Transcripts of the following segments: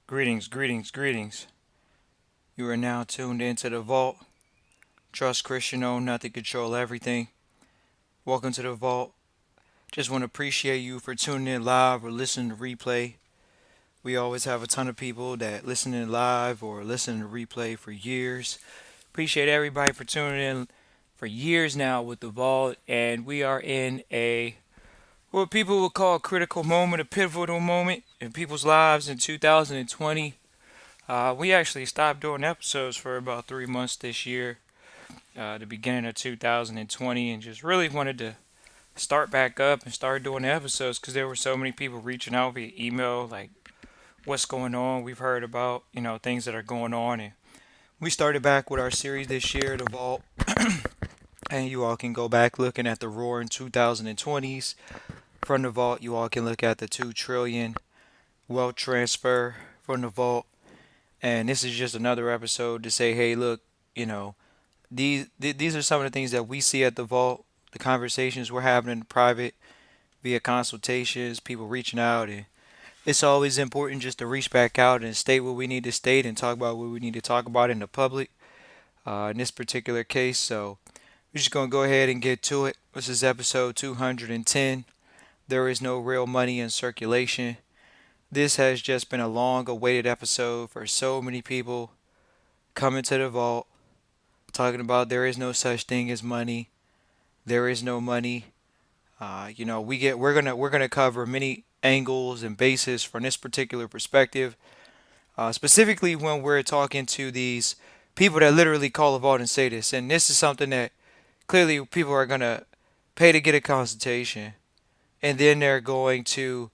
Greetings, greetings, greetings. You are now tuned into the Vault. Trust Christian own, nothing control everything. Welcome to the Vault. Just want to appreciate you for tuning in live or listening to replay. We always have a ton of people that listen in live or listen to replay for years. Appreciate everybody for tuning in for years now with the Vault, and we are in a what people would call a critical moment, a pivotal moment in people's lives in 2020. We actually stopped doing episodes for about 3 months this year, the beginning of 2020, and just really wanted to start back up and start doing the episodes because there were so many people reaching out via email, like what's going on. We've heard about things that are going on, and we started back with our series this year, the Vault, and you all can go back looking at the roaring 2020s. From the Vault, you all can look at the 2 trillion wealth transfer from the Vault. And this is just another episode to say, hey, look, you know, these are some of the things that we see at the vault, the conversations we're having in private via consultations, people reaching out, and it's always important just to reach back out and state what we need to state and talk about what we need to talk about in the public. In this particular case, so we're just gonna go ahead and get to it. This is episode 210. There is no real money in circulation. This has just been a long awaited episode for so many people coming to the vault talking about there is no such thing as money. There is no money. We're gonna cover many angles and bases from this particular perspective. Specifically when we're talking to these people that literally call a vault and say this, and this is something that clearly people are gonna pay to get a consultation, and then they're going to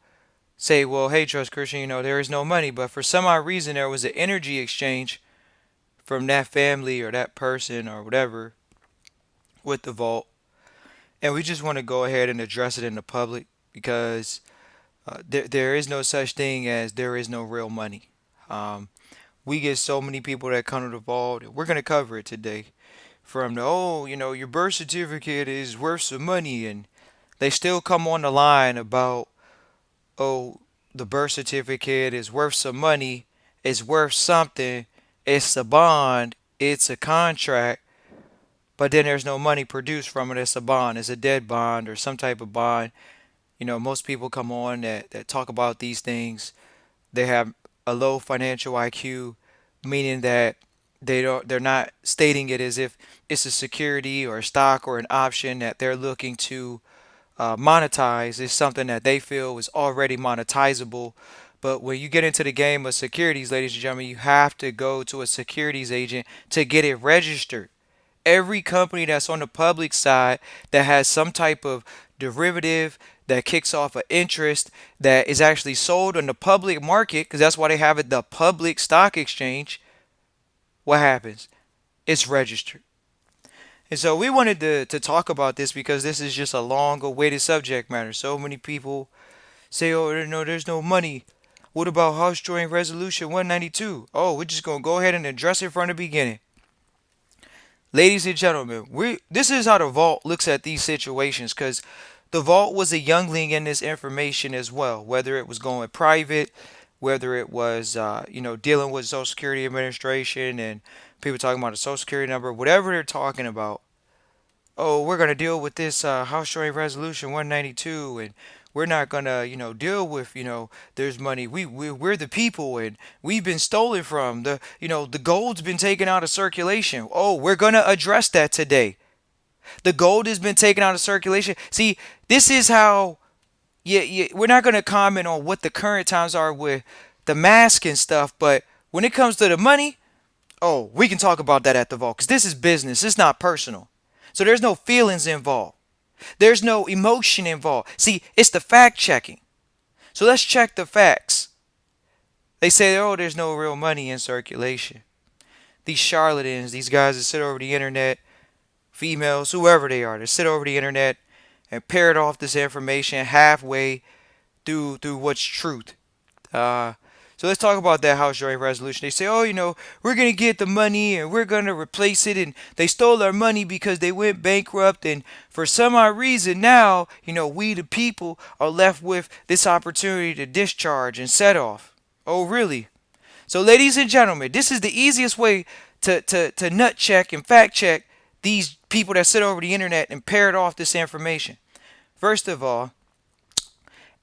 say, well, hey, Trust Christian, there is no money, but for some odd reason there was an energy exchange from that family or that person or whatever with the vault. And we just want to go ahead and address it in the public because there is no such thing as there is no real money. Um, we get so many people that come to the vault. We're going to cover it today. From the, oh, your birth certificate is worth some money. And they still come on the line about, oh, the birth certificate is worth some money. It's worth something. It's a bond. It's a contract, but then there's no money produced from it. It's a bond. It's a dead bond or some type of bond. Most people come on that talk about these things. They have a low financial IQ, meaning that they're not stating it as if it's a security or a stock or an option that they're looking to monetize. It's something that they feel is already monetizable. But when you get into the game of securities, ladies and gentlemen, you have to go to a securities agent to get it registered. Every company that's on the public side that has some type of derivative that kicks off an interest that is actually sold on the public market, because that's why they have it the public stock exchange, what happens? It's registered. And so we wanted to talk about this because this is just a long awaited subject matter. So many people say, oh, no, there's no money. What about House Joint Resolution 192? Oh, we're just going to go ahead and address it from the beginning. Ladies and gentlemen, this is how the vault looks at these situations because the vault was a youngling in this information as well, whether it was going private, whether it was dealing with Social Security Administration and people talking about a Social Security number, whatever they're talking about. Oh, we're gonna deal with this House Joint Resolution 192, and we're not gonna deal with there's money. We're the people, and we've been stolen from. The gold's been taken out of circulation. Oh, we're gonna address that today. The gold has been taken out of circulation. See, this is how. Yeah, we're not gonna comment on what the current times are with the mask and stuff, but when it comes to the money, oh, we can talk about that at the vault because this is business. It's not personal. So there's no feelings involved. There's no emotion involved. See, it's the fact checking. So let's check the facts. They say, oh, there's no real money in circulation. These charlatans, these guys that sit over the internet, females, whoever they are, that sit over the internet and parrot off this information halfway through what's truth. Uh, so let's talk about that House Joint Resolution. They say, oh, we're going to get the money and we're going to replace it. And they stole our money because they went bankrupt. And for some odd reason now, we the people are left with this opportunity to discharge and set off. Oh, really? So, ladies and gentlemen, this is the easiest way to nut check and fact check these people that sit over the internet and parrot off this information. First of all,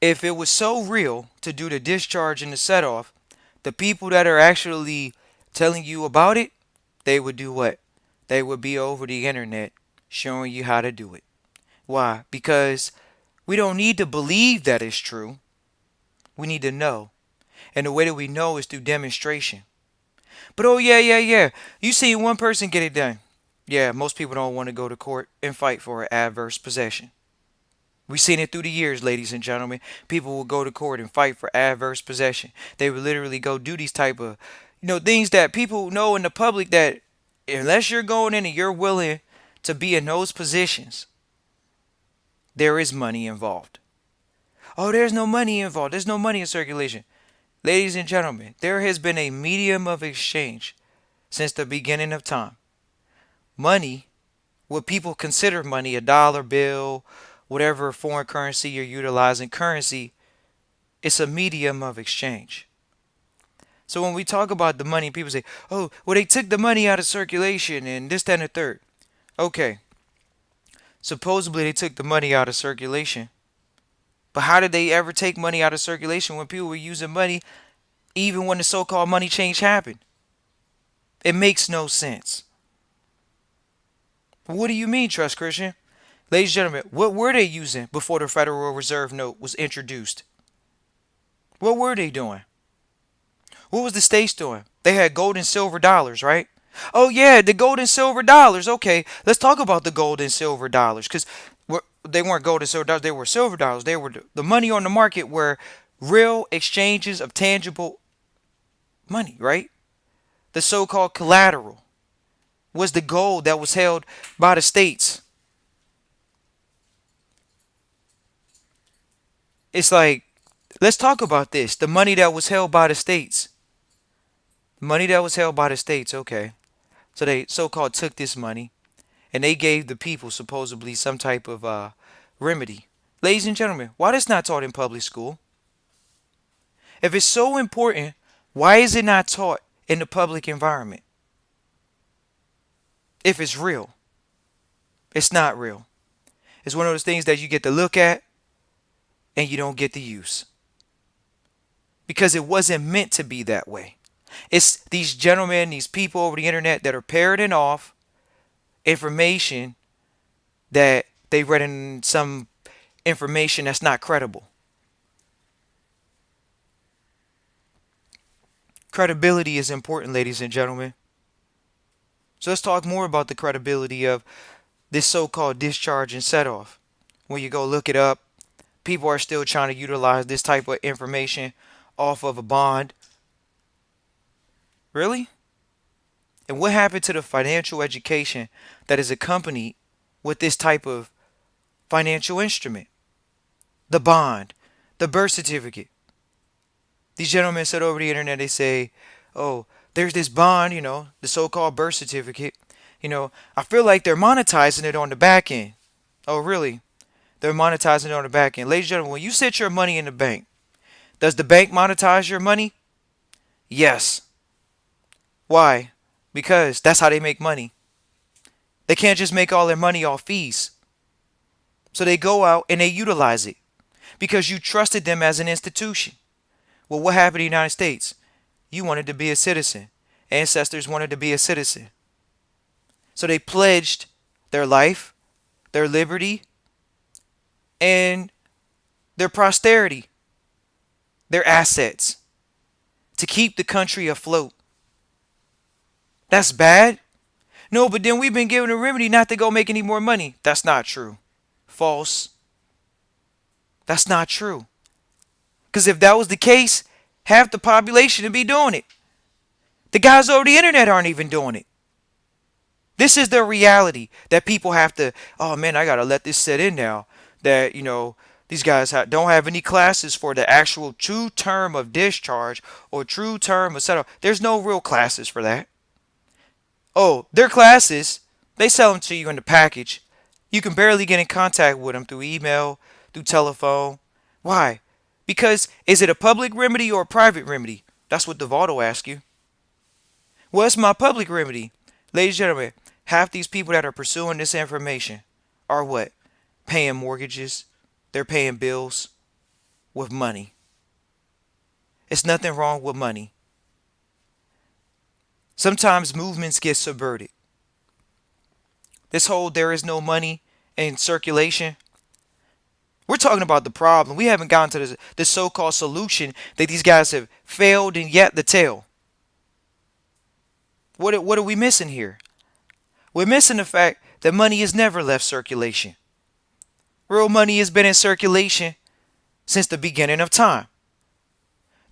if it was so real to do the discharge and the set off, the people that are actually telling you about it, they would do what? They would be over the internet showing you how to do it. Why? Because we don't need to believe that it's true. We need to know. And the way that we know is through demonstration. But oh, yeah, yeah, yeah. You see one person get it done. Yeah, most people don't want to go to court and fight for an adverse possession. We've seen it through the years, ladies and gentlemen. People will go to court and fight for adverse possession. They would literally go do these type of, things that people know in the public that unless you're going in and you're willing to be in those positions, there is money involved. Oh, there's no money involved. There's no money in circulation. Ladies and gentlemen, there has been a medium of exchange since the beginning of time. Money, what people consider money, a dollar bill, whatever foreign currency you're utilizing, currency, it's a medium of exchange. So when we talk about the money, people say, oh, well, they took the money out of circulation and this, that, and the third. Okay, supposedly they took the money out of circulation. But how did they ever take money out of circulation when people were using money even when the so-called money change happened? It makes no sense. What do you mean, Trust Christian? Ladies and gentlemen, what were they using before the Federal Reserve note was introduced? What were they doing? What was the states doing? They had gold and silver dollars, right? Oh yeah, the gold and silver dollars. Okay, let's talk about the gold and silver dollars because they weren't gold and silver dollars. They were silver dollars. They were the money on the market were real exchanges of tangible money, right? The so-called collateral was the gold that was held by the states. It's like, let's talk about this. The money that was held by the states. Money that was held by the states, okay. So they so-called took this money and they gave the people supposedly some type of remedy. Ladies and gentlemen, why this not taught in public school? If it's so important, why is it not taught in the public environment? If it's real, it's not real. It's one of those things that you get to look at and you don't get to use. Because it wasn't meant to be that way. It's these gentlemen, these people over the internet that are parroting off information that they read in some information that's not credible. Credibility is important, ladies and gentlemen. So let's talk more about the credibility of this so-called discharge and set off. When you go look it up, people are still trying to utilize this type of information off of a bond. Really? And what happened to the financial education that is accompanied with this type of financial instrument? The bond, the birth certificate. These gentlemen sit over the internet, they say, oh, there's this bond, the so-called birth certificate. I feel like they're monetizing it on the back end. Oh, really? They're monetizing it on the back end. Ladies and gentlemen, when you set your money in the bank, does the bank monetize your money? Yes. Why? Because that's how they make money. They can't just make all their money off fees. So they go out and they utilize it because you trusted them as an institution. Well, what happened in the United States? You wanted to be a citizen. Ancestors wanted to be a citizen. So they pledged their life, their liberty, and their posterity, their assets, to keep the country afloat. That's bad. No, but then we've been given a remedy not to go make any more money. That's not true. False. That's not true. Because if that was the case, half the population would be doing it. The guys over the internet aren't even doing it. This is the reality that people have to, oh man, I got to let this set in now. That, these guys don't have any classes for the actual true term of discharge or true term of setup. There's no real classes for that. Oh, their classes, they sell them to you in the package. You can barely get in contact with them through email, through telephone. Why? Because is it a public remedy or a private remedy? That's what the vault will ask you. What's my public remedy? Ladies and gentlemen, half these people that are pursuing this information are what? Paying mortgages. They're paying bills with money. It's nothing wrong with money. Sometimes movements get subverted. This whole there is no money in circulation. We're talking about the problem. We haven't gotten to the so-called solution that these guys have failed and yet to tell. What are we missing here? We're missing the fact that money has never left circulation. Real money has been in circulation since the beginning of time.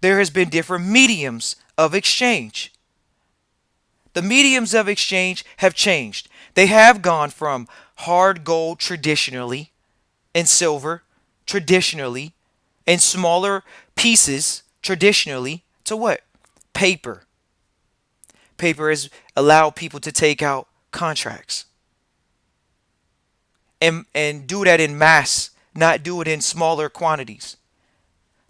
There has been different mediums of exchange. The mediums of exchange have changed. They have gone from hard gold traditionally and silver traditionally and smaller pieces traditionally to what? Paper. Paper has allowed people to take out contracts and do that in mass, not do it in smaller quantities.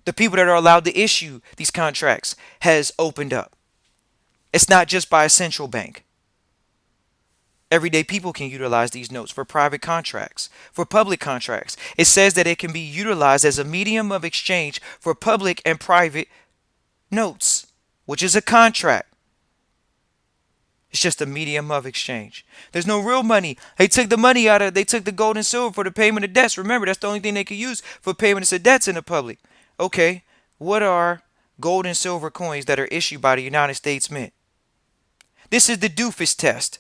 The people that are allowed to issue these contracts has opened up. It's not just by a central bank. Everyday people can utilize these notes for private contracts, for public contracts. It says that it can be utilized as a medium of exchange for public and private notes, which is a contract. It's just a medium of exchange. There's no real money. They took the money out of, they took the gold and silver for the payment of debts. Remember, that's the only thing they could use for payments of debts in the public. Okay, what are gold and silver coins that are issued by the United States Mint? This is the doofus test.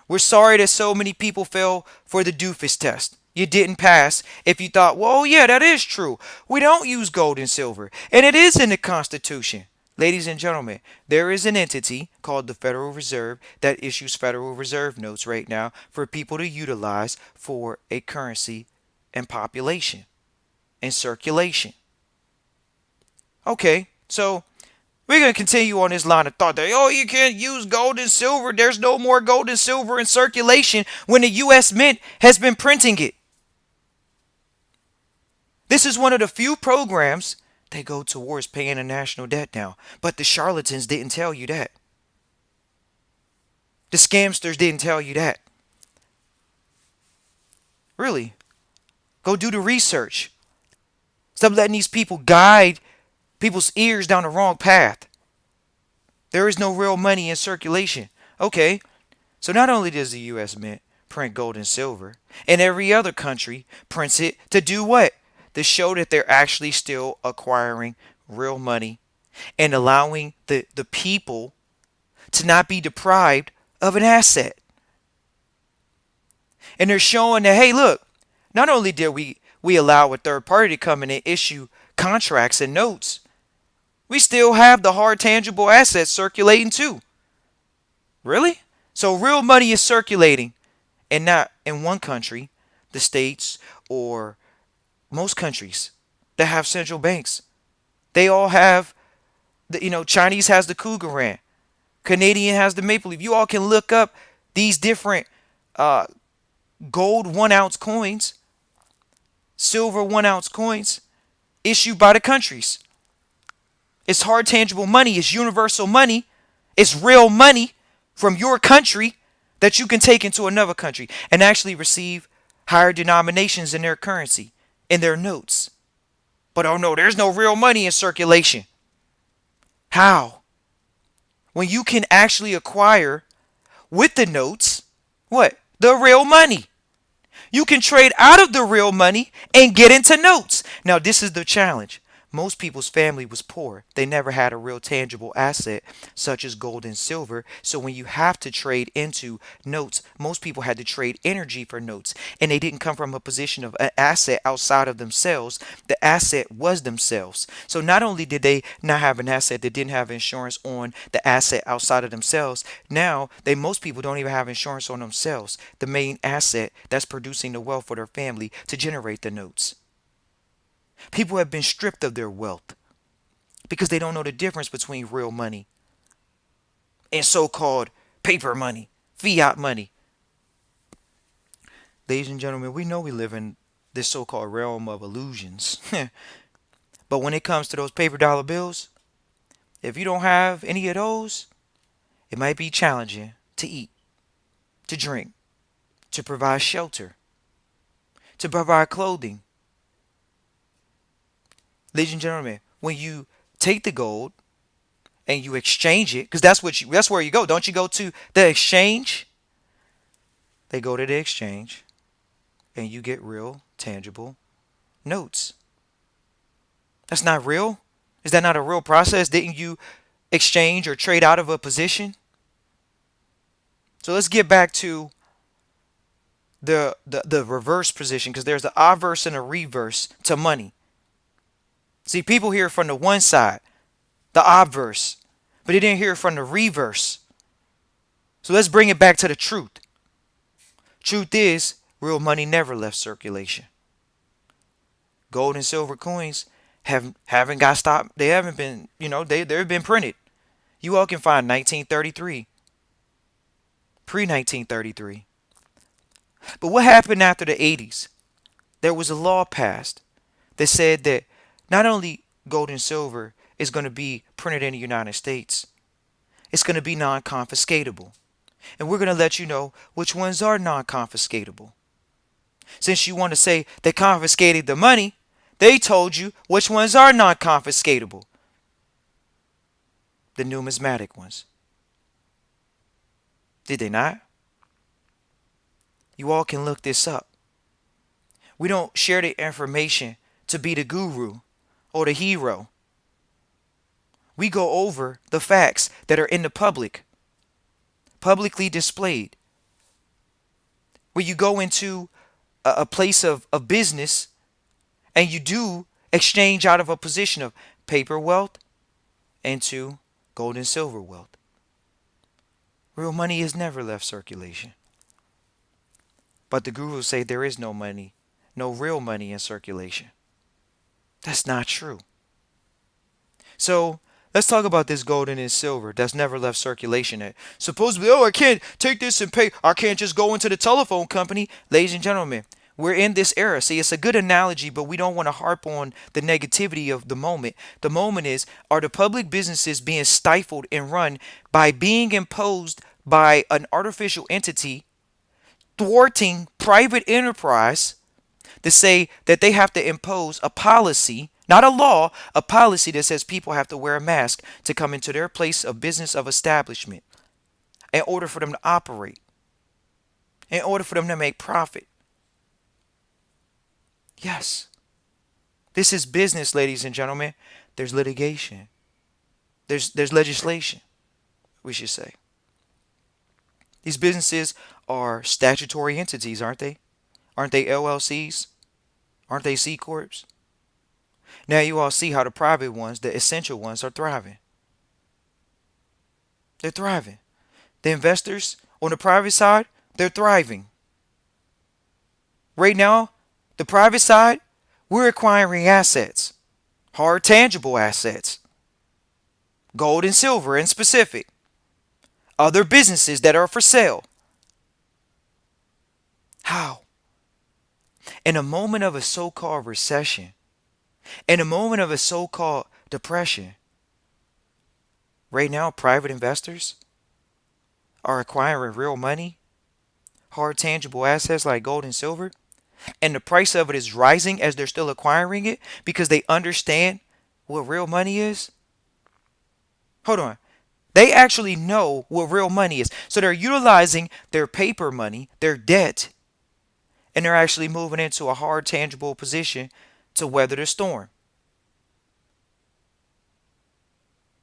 We're sorry that so many people fell for the doofus test. You didn't pass if you thought, well, yeah, that is true. We don't use gold and silver, and it is in the Constitution. Ladies and gentlemen, there is an entity called the Federal Reserve that issues Federal Reserve notes right now for people to utilize for a currency and population and circulation. Okay, so we're going to continue on this line of thought that, oh, you can't use gold and silver. There's no more gold and silver in circulation when the U.S. Mint has been printing it. This is one of the few programs that go towards paying a national debt now. But the charlatans didn't tell you that. The scamsters didn't tell you that. Really. Go do the research. Stop letting these people guide people's ears down the wrong path. There is no real money in circulation. Okay, so not only does the U.S. Mint print gold and silver, and every other country prints it to do what? To show that they're actually still acquiring real money and allowing the people to not be deprived of an asset. And they're showing that, hey, look, not only did we allow a third party to come in and issue contracts and notes, we still have the hard tangible assets circulating too. Really? So real money is circulating, and not in one country, the States, or most countries that have central banks. They all have, Chinese has the Cougaran. Canadian has the Maple Leaf. You all can look up these different gold 1 ounce coins, silver 1 ounce coins issued by the countries. It's hard tangible money. It's universal money. It's real money from your country that you can take into another country and actually receive higher denominations in their currency, in their notes. But oh no, there's no real money in circulation. How? When you can actually acquire with the notes, what? The real money. You can trade out of the real money and get into notes. Now, this is the challenge. Most people's family was poor. They never had a real tangible asset such as gold and silver. So when you have to trade into notes, most people had to trade energy for notes. And they didn't come from a position of an asset outside of themselves. The asset was themselves. So not only did they not have an asset, they didn't have insurance on the asset outside of themselves. Now, most people don't even have insurance on themselves, the main asset that's producing the wealth for their family to generate the notes. People have been stripped of their wealth because they don't know the difference between real money and so-called paper money, fiat money. Ladies and gentlemen, we know we live in this so-called realm of illusions. But when it comes to those paper dollar bills, If you don't have any of those, it might be challenging to eat, to drink, to provide shelter, to provide clothing. Ladies and gentlemen, when you take the gold and you exchange it, because that's where you go. Don't you go to the exchange? They go to the exchange and you get real, tangible notes. That's not real? Is that not a real process? Didn't you exchange or trade out of a position? So let's get back to the reverse position, because there's the obverse and a reverse to money. See, people hear from the one side, the obverse, but they didn't hear from the reverse. So let's bring it back to the truth. Truth is, real money never left circulation. Gold and silver coins haven't got stopped. They haven't been, they've been printed. You all can find 1933, pre 1933. But what happened after the 80s? There was a law passed that said that not only gold and silver is going to be printed in the United States, it's going to be non-confiscatable. And we're going to let you know which ones are non-confiscatable. Since you want to say they confiscated the money, they told you which ones are non-confiscatable. The numismatic ones. Did they not? You all can look this up. We don't share the information to be the guru or the hero. We go over the facts that are in the public, publicly displayed. Where you go into a place of business and you do exchange out of a position of paper wealth into gold and silver wealth. Real money has never left circulation. But the gurus say there is no money, no real money in circulation. That's not true. So let's talk about this gold and this silver that's never left circulation. Supposedly, I can't take this and pay. I can't just go into the telephone company. Ladies and gentlemen, we're in this era. See, it's a good analogy, but we don't want to harp on the negativity of the moment. The moment is, are the public businesses being stifled and run by being imposed by an artificial entity thwarting private enterprise to say that they have to impose a policy, not a law, a policy that says people have to wear a mask to come into their place of business of establishment in order for them to operate, in order for them to make profit. Yes, this is business, ladies and gentlemen. There's litigation. There's legislation, we should say. These businesses are statutory entities, aren't they? Aren't they LLCs? Aren't they C Corps? Now you all see how the private ones, the essential ones, are thriving. They're thriving. The investors on the private side, they're thriving. Right now, the private side, we're acquiring assets, hard tangible assets, gold and silver in specific, other businesses that are for sale. How? In a moment of a so-called recession, in a moment of a so-called depression, right now private investors are acquiring real money, hard tangible assets like gold and silver, and the price of it is rising as they're still acquiring it because they understand what real money is. Hold on. They actually know what real money is. So they're utilizing their paper money, their debt, and they're actually moving into a hard, tangible position to weather the storm.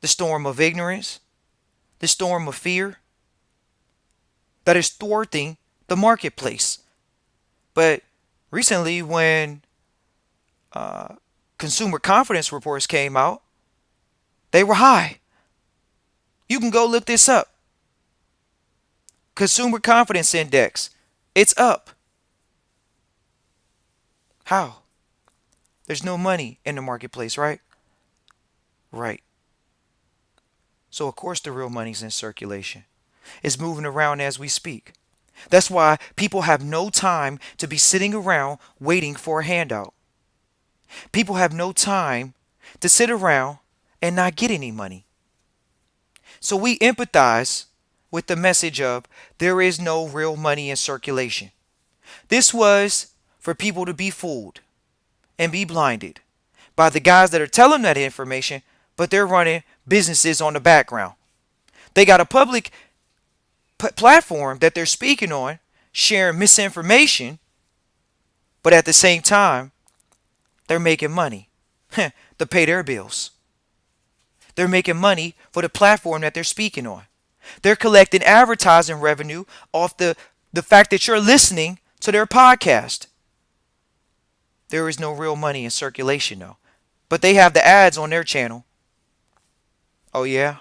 The storm of ignorance, the storm of fear that is thwarting the marketplace. But recently, when consumer confidence reports came out, they were high. You can go look this up. Consumer confidence index, it's up. How? There's no money in the marketplace, right? Right. So of course the real money's in circulation. It's moving around as we speak. That's why people have no time to be sitting around waiting for a handout. People have no time to sit around and not get any money. So we empathize with the message of there is no real money in circulation. This was for people to be fooled and be blinded by the guys that are telling that information, but they're running businesses on the background. They got a public platform that they're speaking on, sharing misinformation, but at the same time, they're making money to pay their bills. They're making money for the platform that they're speaking on. They're collecting advertising revenue off the fact that you're listening to their podcast. There is no real money in circulation, though. But they have the ads on their channel. Oh, yeah?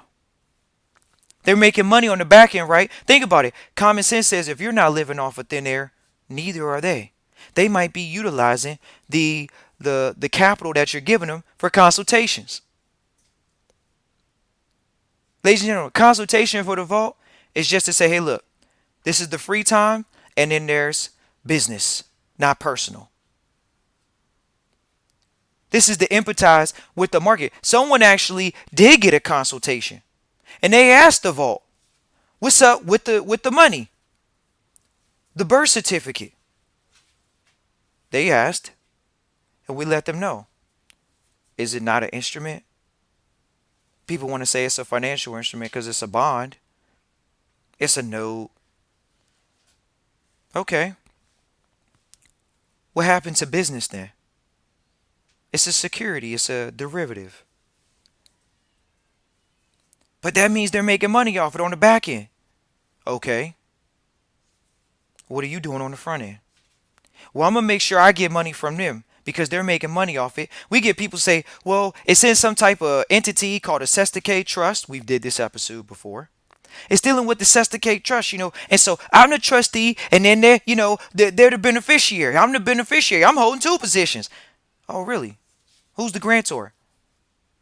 They're making money on the back end, right? Think about it. Common sense says if you're not living off of thin air, neither are they. They might be utilizing the capital that you're giving them for consultations. Ladies and gentlemen, consultation for the vault is just to say, hey, look, this is the free time, and then there's business, not personal. This is to empathize with the market. Someone actually did get a consultation, and they asked the vault, "What's up with the money, the birth certificate?" They asked, and we let them know. Is it not an instrument? People want to say it's a financial instrument because it's a bond. It's a note. Okay. What happened to business then? It's a security. It's a derivative. But that means they're making money off it on the back end. Okay. What are you doing on the front end? Well, I'm going to make sure I get money from them because they're making money off it. We get people say, well, it's in some type of entity called a Trustee Trust. We've did this episode before. It's dealing with the Trustee Trust, And so I'm the trustee, and then they're the beneficiary. I'm the beneficiary. I'm holding two positions. Oh, really? Who's the grantor?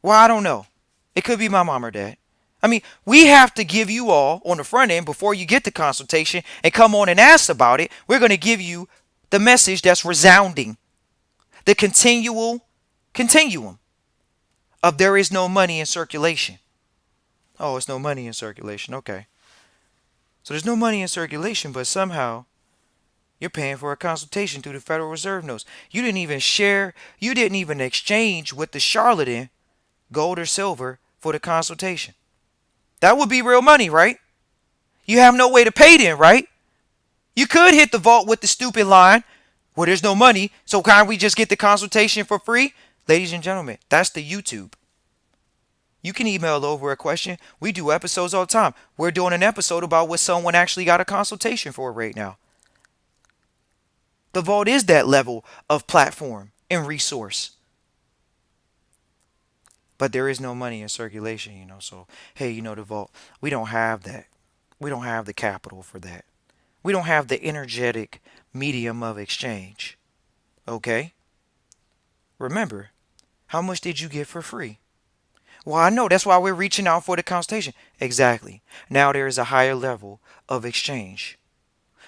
Well, I don't know. It could be my mom or dad. I mean, we have to give you all on the front end before you get the consultation and come on and ask about it. We're going to give you the message that's resounding, the continuum of there is no money in circulation. Oh, it's no money in circulation. Okay. So there's no money in circulation, but somehow you're paying for a consultation through the Federal Reserve notes. You didn't even exchange with the charlatan gold or silver for the consultation. That would be real money, right? You have no way to pay then, right? You could hit the vault with the stupid line, well, there's no money, so can't we just get the consultation for free? Ladies and gentlemen, that's the YouTube. You can email over a question. We do episodes all the time. We're doing an episode about what someone actually got a consultation for right now. The vault is that level of platform and resource. But there is no money in circulation, So, hey, the vault, we don't have that. We don't have the capital for that. We don't have the energetic medium of exchange. Okay? Remember, how much did you get for free? Well, I know. That's why we're reaching out for the consultation. Exactly. Now there is a higher level of exchange.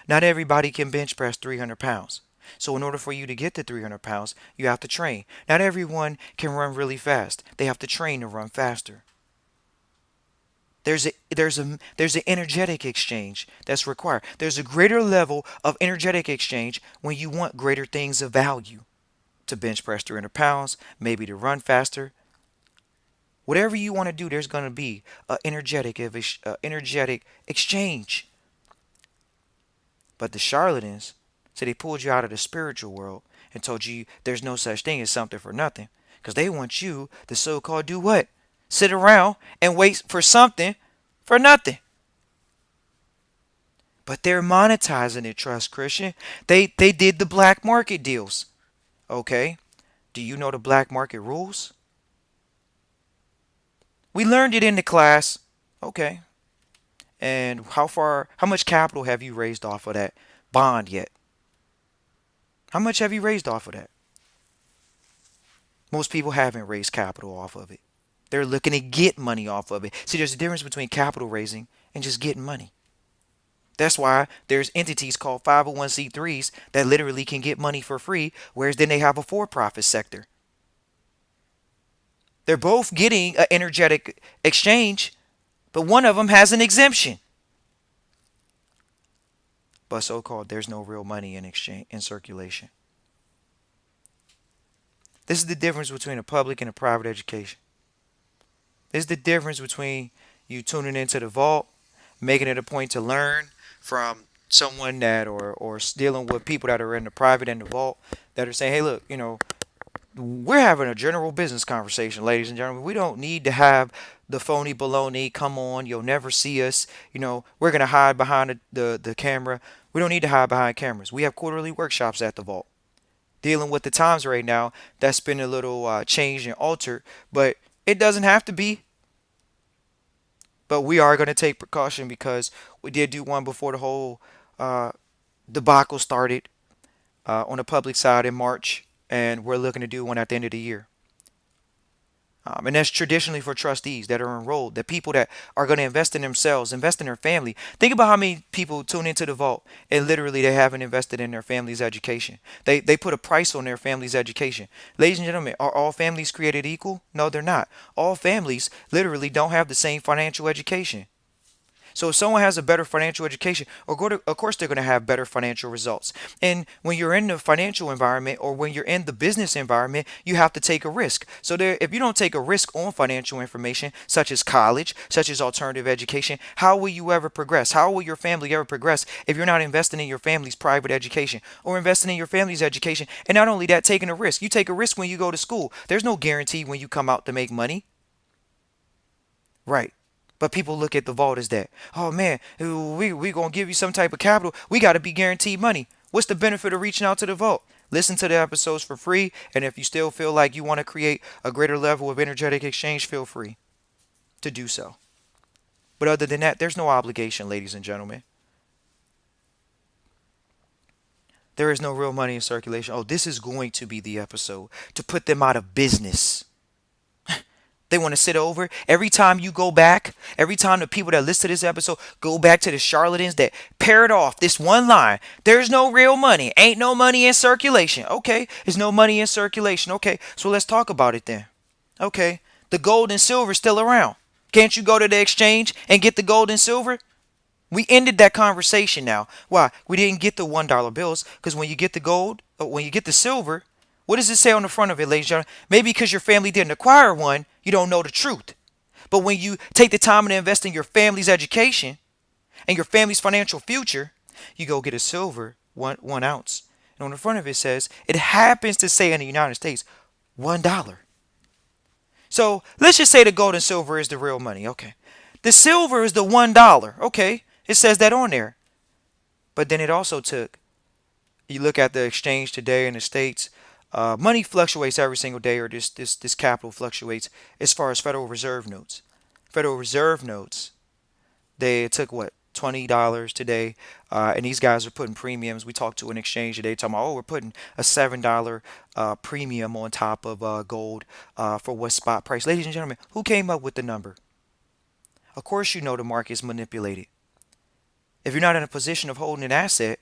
Not everybody can bench press 300 pounds. So in order for you to get to 300 pounds, you have to train. Not everyone can run really fast. They have to train to run faster. There's an energetic exchange that's required. There's a greater level of energetic exchange when you want greater things of value. To bench press 300 pounds, maybe to run faster. Whatever you want to do, there's going to be an energetic exchange. But the charlatans, so they pulled you out of the spiritual world and told you there's no such thing as something for nothing. Because they want you, the so-called, do what? Sit around and wait for something for nothing. But they're monetizing it, trust Christian. They did the black market deals. Okay? Do you know the black market rules? We learned it in the class. Okay. And how much capital have you raised off of that bond yet? How much have you raised off of that? Most people haven't raised capital off of it. They're looking to get money off of it. See, there's a difference between capital raising and just getting money. That's why there's entities called 501c3s that literally can get money for free, whereas then they have a for-profit sector. They're both getting an energetic exchange, but one of them has an exemption. But so-called there's no real money in exchange in circulation. This is the difference between a public and a private education. This is the difference between you tuning into the vault, making it a point to learn from someone that or dealing with people that are in the private and the vault that are saying, hey, look, we're having a general business conversation, ladies and gentlemen. We don't need to have the phony baloney. Come on, you'll never see us. We're gonna hide behind the camera. We don't need to hide behind cameras. We have quarterly workshops at the vault, dealing with the times right now. That's been a little changed and altered, but it doesn't have to be. But we are gonna take precaution because we did do one before the whole uh, debacle started on the public side in March, and we're looking to do one at the end of the year. And that's traditionally for trustees that are enrolled, the people that are going to invest in themselves, invest in their family. Think about how many people tune into the vault and literally they haven't invested in their family's education. They put a price on their family's education. Ladies and gentlemen, are all families created equal? No, they're not. All families literally don't have the same financial education. So if someone has a better financial education, of course they're going to have better financial results. And when you're in the financial environment or when you're in the business environment, you have to take a risk. So if you don't take a risk on financial information, such as college, such as alternative education, how will you ever progress? How will your family ever progress if you're not investing in your family's private education or investing in your family's education? And not only that, taking a risk. You take a risk when you go to school. There's no guarantee when you come out to make money. Right. But people look at the vault as that. Oh man, we gonna give you some type of capital. We gotta be guaranteed money. What's the benefit of reaching out to the vault? Listen to the episodes for free, and if you still feel like you want to create a greater level of energetic exchange, feel free to do so. But other than that, there's no obligation, ladies and gentlemen. There is no real money in circulation. Oh, this is going to be the episode to put them out of business. They want to sit over. Every time you go back, every time the people that listen to this episode go back to the charlatans that parrot off this one line, there's no real money. Ain't no money in circulation. Okay, there's no money in circulation. Okay, so let's talk about it then. Okay, the gold and silver still around. Can't you go to the exchange and get the gold and silver? We ended that conversation now. Why? We didn't get the $1 bills because when you get the gold, or when you get the silver, what does it say on the front of it, ladies and gentlemen? Maybe because your family didn't acquire one, you don't know the truth. But when you take the time and invest in your family's education and your family's financial future, you go get a silver 1 ounce. And on the front of it says, it happens to say in the United States, $1. So let's just say the gold and silver is the real money. Okay. The silver is the $1. Okay. It says that on there. But then it also took, you look at the exchange today in the States, money fluctuates every single day, or this capital fluctuates as far as Federal Reserve notes. Federal Reserve notes, they took what? $20 today, and these guys are putting premiums. We talked to an exchange today talking about, oh, we're putting a $7 premium on top of gold for what spot price. Ladies and gentlemen, who came up with the number? Of course, you know the market's manipulated. If you're not in a position of holding an asset,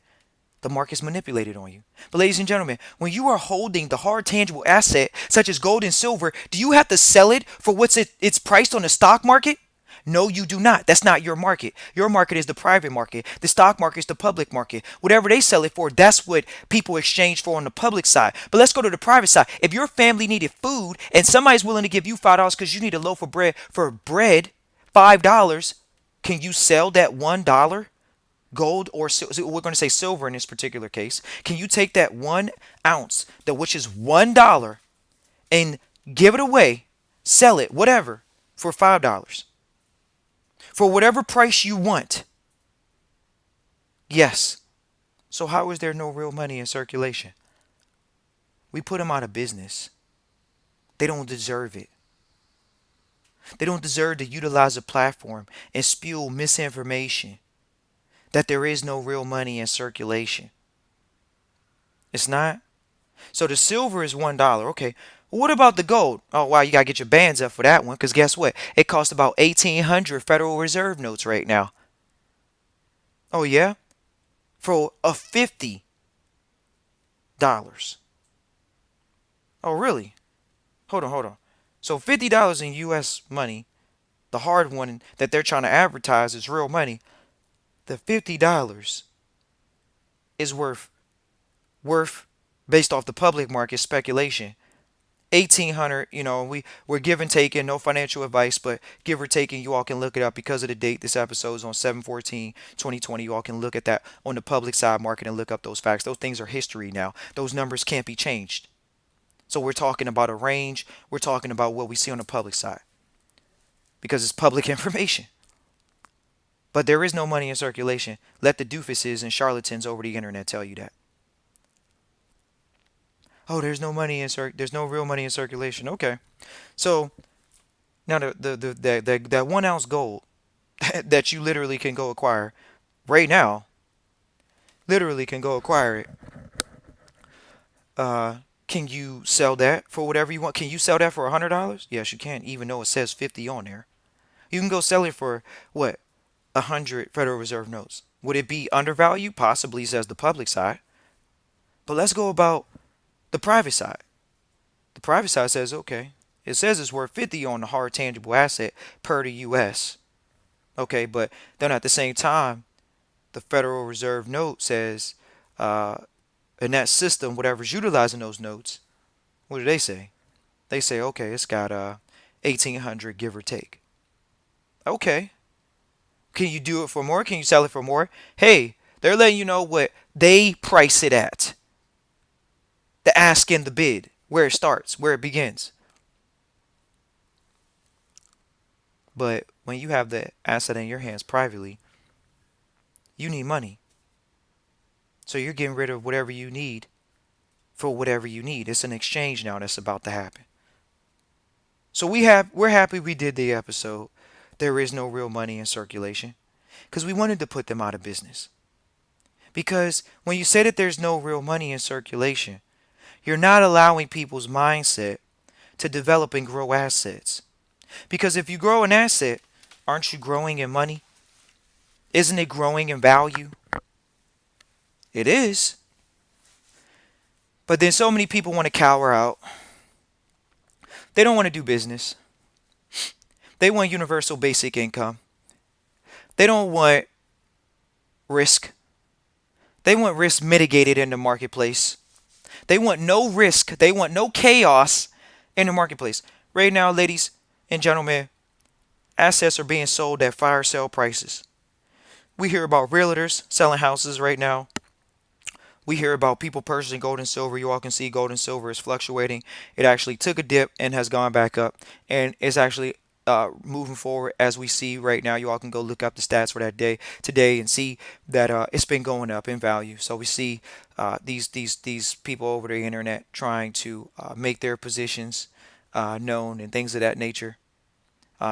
the market's manipulated on you. But ladies and gentlemen, when you are holding the hard tangible asset such as gold and silver, do you have to sell it for it's priced on the stock market? No, you do not. That's not your market. Your market is the private market. The stock market is the public market. Whatever they sell it for, that's what people exchange for on the public side. But let's go to the private side. If your family needed food and somebody's willing to give you $5 because you need a loaf of bread for bread, $5, can you sell that $1? Gold or we're going to say silver in this particular case. Can you take that 1 ounce, which is $1, and give it away, sell it, whatever, for $5, for whatever price you want? Yes. So how is there no real money in circulation? We put them out of business. They don't deserve it. They don't deserve to utilize a platform and spew misinformation that there is no real money in circulation. It's not. So the silver is $1. Okay. Well, what about the gold? Oh wow, you gotta get your bands up for that one, because guess what? It costs about 1,800 Federal Reserve notes right now. Oh yeah? For a $50. Oh really? Hold on. So $50 in US money The hard one that they're trying to advertise is real money. The $50 is worth based off the public market speculation 1800. We're give and taking, no financial advice, but give or taking, you all can look it up because of the date. This episode is on 7/14/2020. You all can look at that on the public side market and look up those facts. Those things are history now. Those numbers can't be changed. So we're talking about a range. We're talking about what we see on the public side because it's public information. But there is no money in circulation. Let the doofuses and charlatans over the internet tell you that. Oh, there's no real money in circulation. Okay. So now that 1 ounce gold that you literally can go acquire right now, literally can go acquire it. Can you sell that for whatever you want? Can you sell that for $100? Yes, you can, even though it says 50 on there. You can go sell it for what? 100 Federal Reserve notes. Would it be undervalued? Possibly, says the public side. But let's go about the private side. The private side says, okay, it says it's worth 50 on the hard tangible asset per the U.S. Okay, but then at the same time, the Federal Reserve note says, in that system, whatever's utilizing those notes, what do they say? They say, okay, it's got 1,800 give or take. Okay, can you do it for more? Can you sell it for more? Hey, they're letting you know what they price it at. The ask and the bid, where it starts, where it begins. But when you have the asset in your hands privately, you need money. So you're getting rid of whatever you need for whatever you need. It's an exchange now that's about to happen. So we're happy we did the episode. There is no real money in circulation because we wanted to put them out of business. Because when you say that there's no real money in circulation, you're not allowing people's mindset to develop and grow assets. Because if you grow an asset, aren't you growing in money? Isn't it growing in value? It is. But then so many people want to cower out. They don't want to do business. They want universal basic income. They don't want risk. They want risk mitigated in the marketplace. They want no risk. They want no chaos in the marketplace. Right now, ladies and gentlemen, assets are being sold at fire sale prices. We hear about realtors selling houses right now. We hear about people purchasing gold and silver. You all can see gold and silver is fluctuating. It actually took a dip and has gone back up, and it's actually moving forward as we see right now. You all can go look up the stats for that day today and see that it's been going up in value. So we see these people over the internet trying to make their positions known and things of that nature,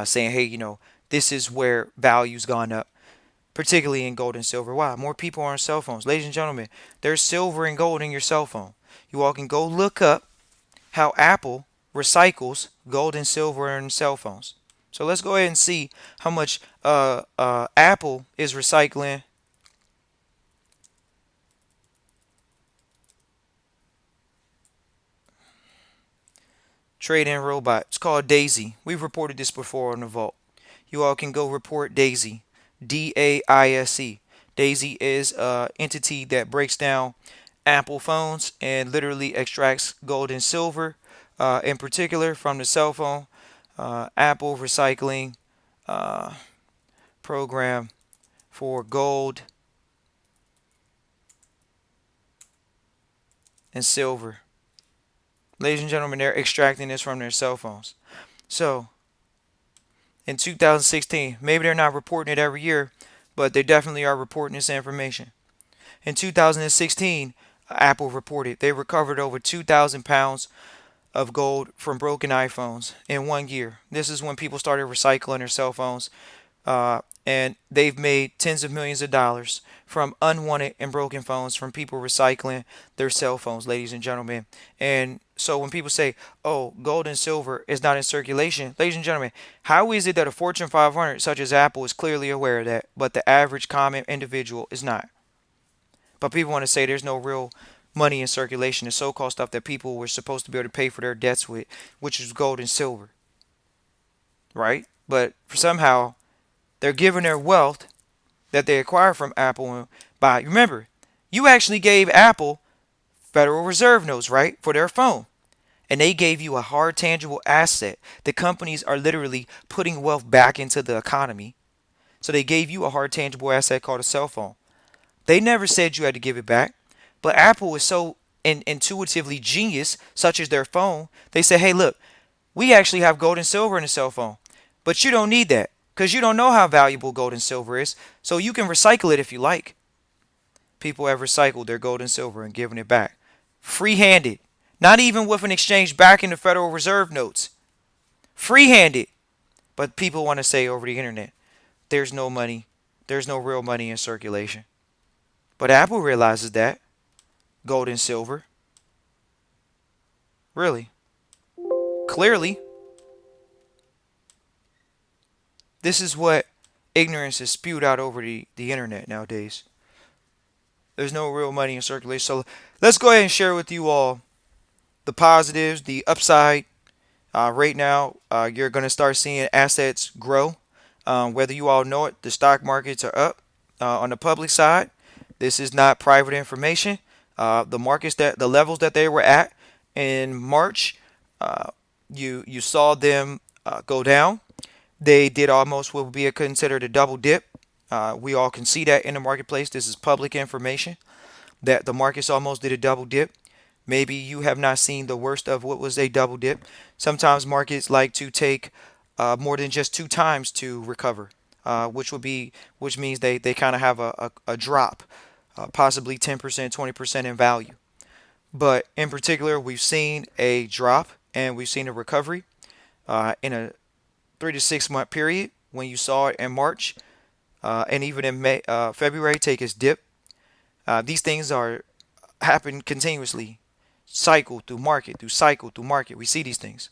saying, hey, this is where value's gone up, particularly in gold and silver. Why? More people are on cell phones. Ladies and gentlemen, there's silver and gold in your cell phone. You all can go look up how Apple recycles gold and silver in cell phones. So let's go ahead and see how much Apple is recycling. Trade-in robot. It's called Daisy. We've reported this before on the Vault. You all can go report Daisy. DAISE. Daisy is an entity that breaks down Apple phones and literally extracts gold and silver, in particular from the cell phone. Apple recycling program for gold and silver. Ladies and gentlemen, they're extracting this from their cell phones. So, in 2016, maybe they're not reporting it every year, but they definitely are reporting this information. In 2016, Apple reported they recovered over 2,000 pounds of gold from broken iPhones in 1 year. This is when people started recycling their cell phones, and they've made tens of millions of dollars from unwanted and broken phones from people recycling their cell phones, ladies and gentlemen. And so when people say, oh, gold and silver is not in circulation, ladies and gentlemen, how is it that a Fortune 500 such as Apple is clearly aware of that, but the average common individual is not? But people want to say there's no real money in circulation, the so-called stuff that people were supposed to be able to pay for their debts with, which is gold and silver. Right? But for somehow they're giving their wealth that they acquired from Apple by, remember, you actually gave Apple Federal Reserve notes, right, for their phone. And they gave you a hard, tangible asset. The companies are literally putting wealth back into the economy. So they gave you a hard, tangible asset called a cell phone. They never said you had to give it back. But Apple is so intuitively genius, such as their phone. They say, hey, look, we actually have gold and silver in a cell phone. But you don't need that because you don't know how valuable gold and silver is. So you can recycle it if you like. People have recycled their gold and silver and given it back. Free handed. Not even with an exchange back in the Federal Reserve notes. Free handed. But people want to say over the internet, there's no money. There's no real money in circulation. But Apple realizes that. Gold and silver. Really. Clearly. This is what ignorance is spewed out over the internet nowadays. There's no real money in circulation. So let's go ahead and share with you all the positives, the upside. Right now, you're going to start seeing assets grow. Whether you all know it, the stock markets are up on the public side. This is not private information. The markets that the levels that they were at in March, uh, you saw them go down. They did almost what would be considered a double dip. We all can see that in the marketplace. This is public information that the markets almost did a double dip. Maybe you have not seen the worst of what was a double dip. Sometimes markets like to take more than just two times to recover, which means they kind of have a drop, possibly 10%, 20% in value. But in particular, we've seen a drop and we've seen a recovery in a 3 to 6 month period. When you saw it in March and even in February, take its dip. These things are happen continuously, cycle through market, through cycle through market. We see these things,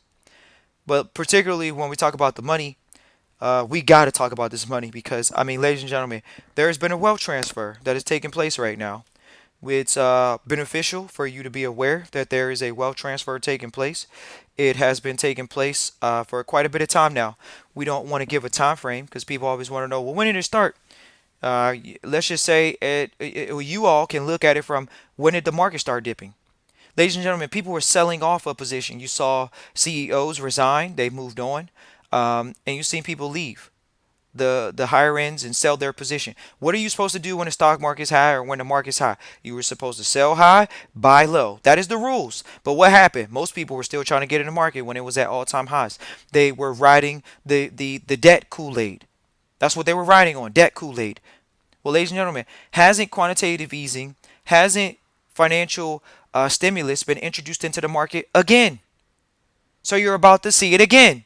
but particularly when we talk about the money, we got to talk about this money because I mean, ladies and gentlemen, there has been a wealth transfer that is taking place right now. It's beneficial for you to be aware that there is a wealth transfer taking place. It has been taking place for quite a bit of time now. We don't want to give a time frame because people always want to know, well, when did it start? Let's just say you all can look at it from when did the market start dipping. Ladies and gentlemen, people were selling off a position. You saw CEOs resign, they moved on, and you've seen people leave the higher ends and sell their position. What are you supposed to do when the stock market's high or when the market's high? You were supposed to sell high, buy low. That is the rules. But what happened? Most people were still trying to get in the market when it was at all-time highs. They were riding the debt Kool-Aid. That's what they were riding on, debt Kool-Aid. Well, ladies and gentlemen, hasn't quantitative easing, hasn't financial stimulus been introduced into the market again? So you're about to see it again.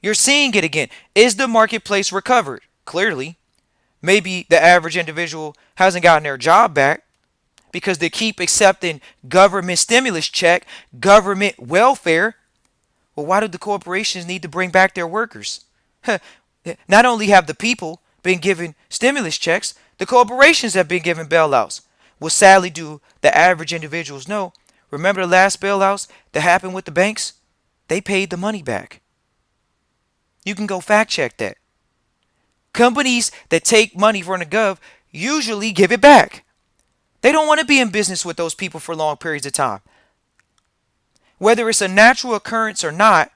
You're seeing it again. Is the marketplace recovered? Clearly. Maybe the average individual hasn't gotten their job back because they keep accepting government stimulus check, government welfare. Well, why do the corporations need to bring back their workers? Not only have the people been given stimulus checks, the corporations have been given bailouts. Well, sadly, do the average individuals know? Remember the last bailouts that happened with the banks? They paid the money back. You can go fact check that. Companies that take money from the gov usually give it back. They don't want to be in business with those people for long periods of time. Whether it's a natural occurrence or not,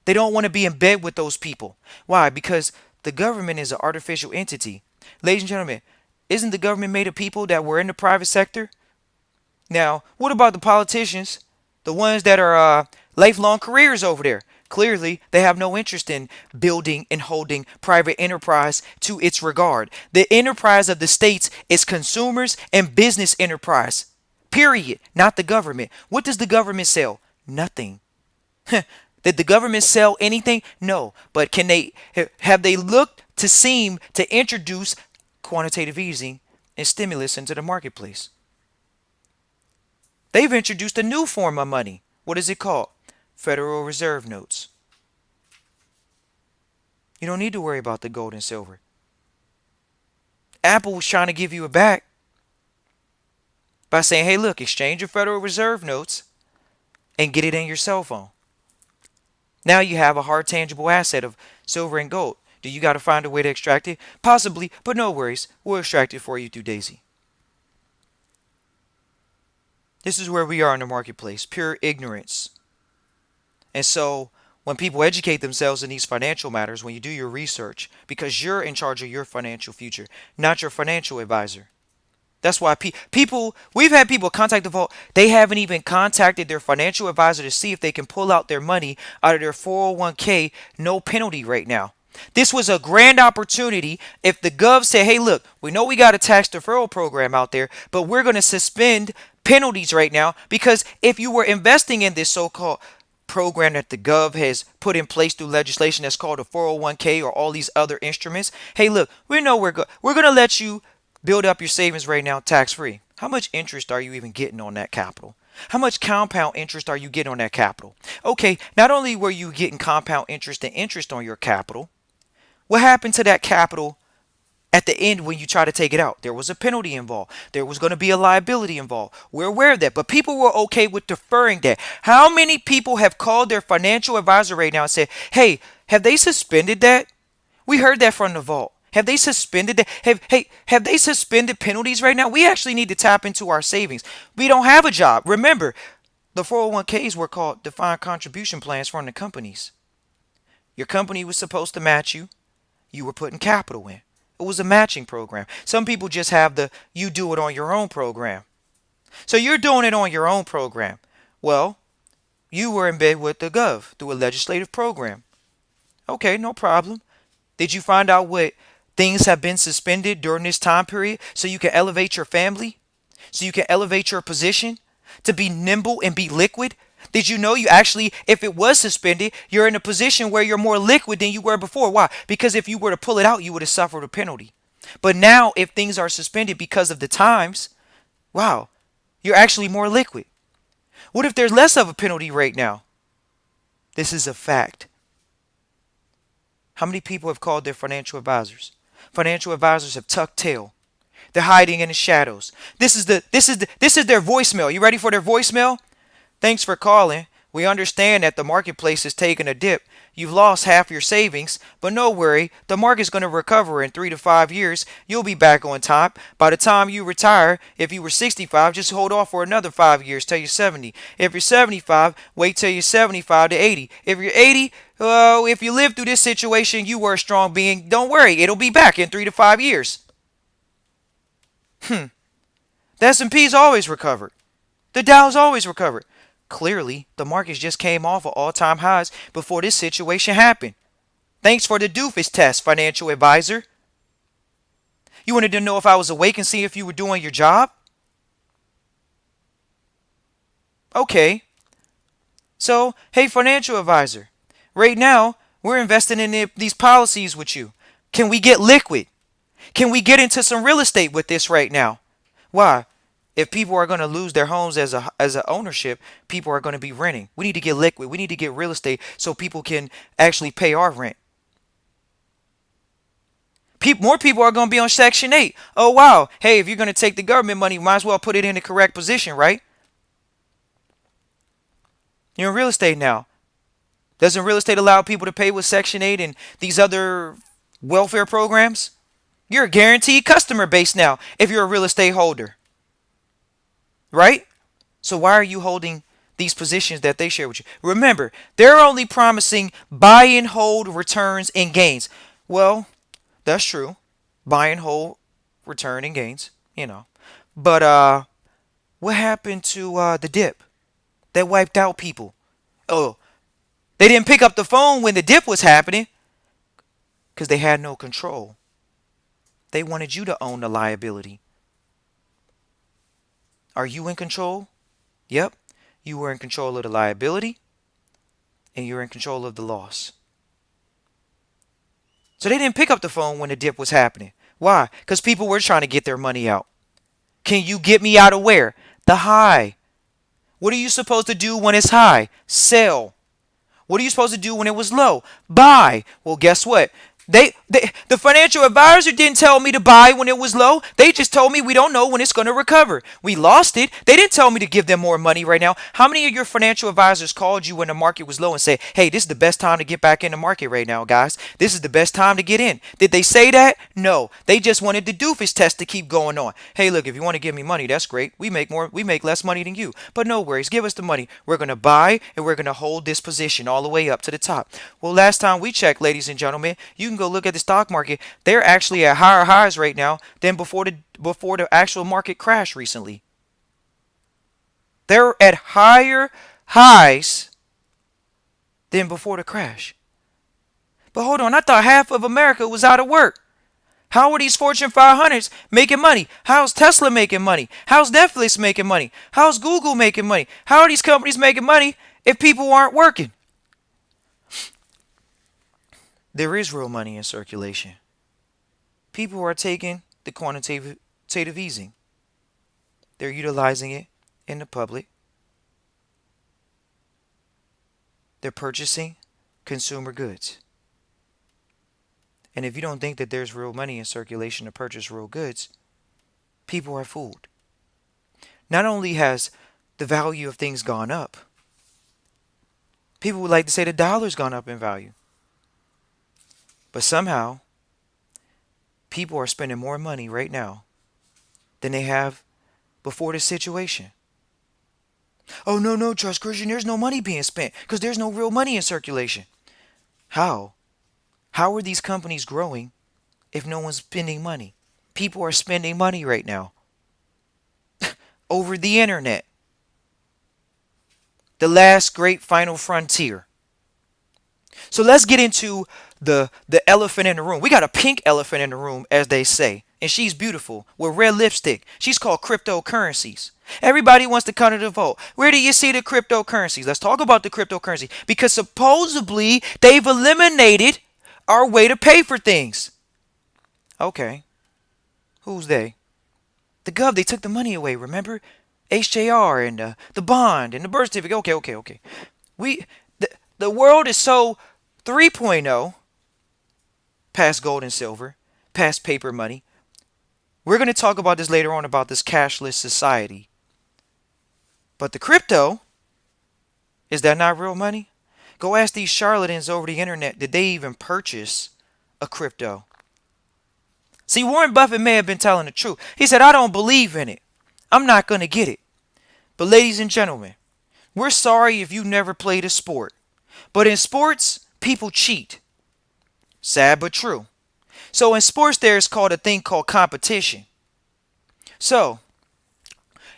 they don't want to be in bed with those people. Why? Because the government is an artificial entity. Ladies and gentlemen, isn't the government made of people that were in the private sector? Now, what about the politicians? The ones that are lifelong careers over there? Clearly, they have no interest in building and holding private enterprise to its regard. The enterprise of the states is consumers and business enterprise. Period. Not the government. What does the government sell? Nothing. Did the government sell anything? No. But can they have they looked to seem to introduce quantitative easing and stimulus into the marketplace? They've introduced a new form of money. What is it called? Federal Reserve notes. You don't need to worry about the gold and silver. Apple was trying to give you a back by saying, hey, look, exchange your Federal Reserve notes and get it in your cell phone. Now you have a hard tangible asset of silver and gold. Do you got to find a way to extract it? Possibly, but no worries. We'll extract it for you through Daisy. This is where we are in the marketplace, pure ignorance. And so when people educate themselves in these financial matters, when you do your research, because you're in charge of your financial future, not your financial advisor. That's why people, we've had people contact the vault. They haven't even contacted their financial advisor to see if they can pull out their money out of their 401k, no penalty right now. This was a grand opportunity. If the gov said, hey, look, we know we got a tax deferral program out there, but we're going to suspend penalties right now because if you were investing in this so-called program that the gov has put in place through legislation that's called a 401k or all these other instruments, hey, look, we know we're going to let you build up your savings right now tax free. How much interest are you even getting on that capital? How much compound interest are you getting on that capital? Okay, not only were you getting compound interest and interest on your capital, what happened to that capital at the end when you try to take it out? There was a penalty involved. There was going to be a liability involved. We're aware of that, but people were okay with deferring that. How many people have called their financial advisor right now and said, hey, have they suspended that? We heard that from the vault. Have they suspended that? Have they suspended penalties right now? We actually need to tap into our savings. We don't have a job. Remember, the 401ks were called defined contribution plans from the companies. Your company was supposed to match you. You were putting capital in. It was a matching program. Some people just have the you do it on your own program. So you're doing it on your own program. Well, you were in bed with the gov through a legislative program. Okay, no problem. Did you find out what things have been suspended during this time period so you can elevate your family? So you can elevate your position to be nimble and be liquid? Did you know you actually, if it was suspended, you're in a position where you're more liquid than you were before? Why? Because if you were to pull it out, you would have suffered a penalty. But now, if things are suspended because of the times, wow, you're actually more liquid. What if there's less of a penalty rate now? This is a fact. How many people have called their financial advisors? Financial advisors have tucked tail. They're hiding in the shadows. This is their voicemail. You ready for their voicemail? Thanks for calling. We understand that the marketplace is taking a dip. You've lost half your savings, but no worry, the market's going to recover in 3 to 5 years. You'll be back on top. By the time you retire, if you were 65, just hold off for another 5 years till you're 70. If you're 75, wait till you're 75 to 80. If you're 80, well, if you live through this situation, you were a strong being. Don't worry, it'll be back in 3 to 5 years. The S&P's always recovered. The Dow's always recovered. Clearly, the markets just came off of all-time highs before this situation happened. Thanks for the doofus test, financial advisor. You wanted to know if I was awake and see if you were doing your job? Okay. So, hey, financial advisor, right now, we're investing in these policies with you. Can we get liquid? Can we get into some real estate with this right now? Why? If people are going to lose their homes as a ownership, people are going to be renting. We need to get liquid. We need to get real estate so people can actually pay our rent. More people are going to be on Section 8. Oh, wow. Hey, if you're going to take the government money, might as well put it in the correct position, right? You're in real estate now. Doesn't real estate allow people to pay with Section 8 and these other welfare programs? You're a guaranteed customer base now if you're a real estate holder. Right? So why are you holding these positions that they share with you? Remember, they're only promising buy and hold returns and gains. Well, that's true. Buy and hold return and gains, you know. But what happened to the dip that wiped out people? Oh, they didn't pick up the phone when the dip was happening because they had no control. They wanted you to own the liability. Are you in control? Yep. You were in control of the liability and you're in control of the loss. So they didn't pick up the phone when the dip was happening. Why? Because people were trying to get their money out. Can you get me out of where? The high. What are you supposed to do when it's high? Sell. What are you supposed to do when it was low? Buy. Well, guess what? The financial advisor didn't tell me to buy when it was low. They just told me we don't know when it's going to recover. We lost it. They didn't tell me to give them more money right now. How many of your financial advisors called you when the market was low and say, "Hey, this is the best time to get back in the market right now, guys. This is the best time to get in"? Did they say that? No. They just wanted the doofus test to keep going on. Hey, look, if you want to give me money, that's great. We make less money than you. But no worries. Give us the money. We're going to buy and we're going to hold this position all the way up to the top. Well, last time we checked, ladies and gentlemen, you can go look at the stock market. They're actually at higher highs right now than before the actual market crash recently. They're at higher highs than before the crash. But hold on, I thought half of America was out of work. How are these Fortune 500s making money? How's Tesla making money? How's Netflix making money? How's Google making money? How are these companies making money if people aren't working? There is real money in circulation. People are taking the quantitative easing. They're utilizing it in the public. They're purchasing consumer goods. And if you don't think that there's real money in circulation to purchase real goods, people are fooled. Not only has the value of things gone up, people would like to say the dollar's gone up in value. But somehow, people are spending more money right now than they have before this situation. Oh, no, no, Trust Christian, there's no money being spent because there's no real money in circulation. How? How are these companies growing if no one's spending money? People are spending money right now over the internet. The last great final frontier. So let's get into the elephant in the room. We got a pink elephant in the room, as they say. And she's beautiful with red lipstick. She's called cryptocurrencies. Everybody wants to come to the vote. Where do you see the cryptocurrencies? Let's talk about the cryptocurrency. Because supposedly they've eliminated our way to pay for things. Okay. Who's they? The gov, they took the money away, remember? HJR and the bond and the birth certificate. Okay. We the world is so 3.0 past gold and silver, past paper money. We're going to talk about this later on about this cashless society. But the crypto, is that not real money? Go ask these charlatans over the internet, did they even purchase a crypto? See, Warren Buffett may have been telling the truth. He said, I don't believe in it. I'm not going to get it. But ladies and gentlemen, we're sorry if you never played a sport. But in sports, people cheat. Sad but true. So in sports, there's called a thing called competition. So,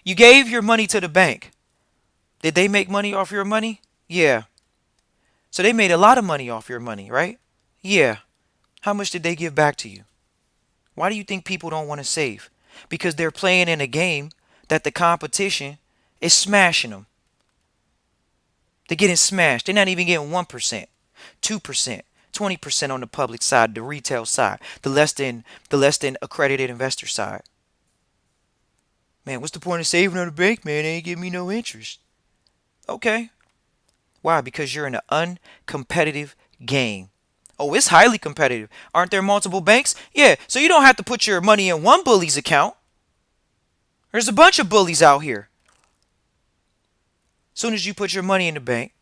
you gave your money to the bank. Did they make money off your money? Yeah. So they made a lot of money off your money, right? Yeah. How much did they give back to you? Why do you think people don't want to save? Because they're playing in a game that the competition is smashing them. They're getting smashed. They're not even getting 1%, 2%, 20% on the public side, the retail side, the less than accredited investor side. Man, what's the point of saving on the bank, man? They ain't giving me no interest. Okay. Why? Because you're in an uncompetitive game. Oh, it's highly competitive. Aren't there multiple banks? Yeah, so you don't have to put your money in one bully's account. There's a bunch of bullies out here. As soon as you put your money in the bank,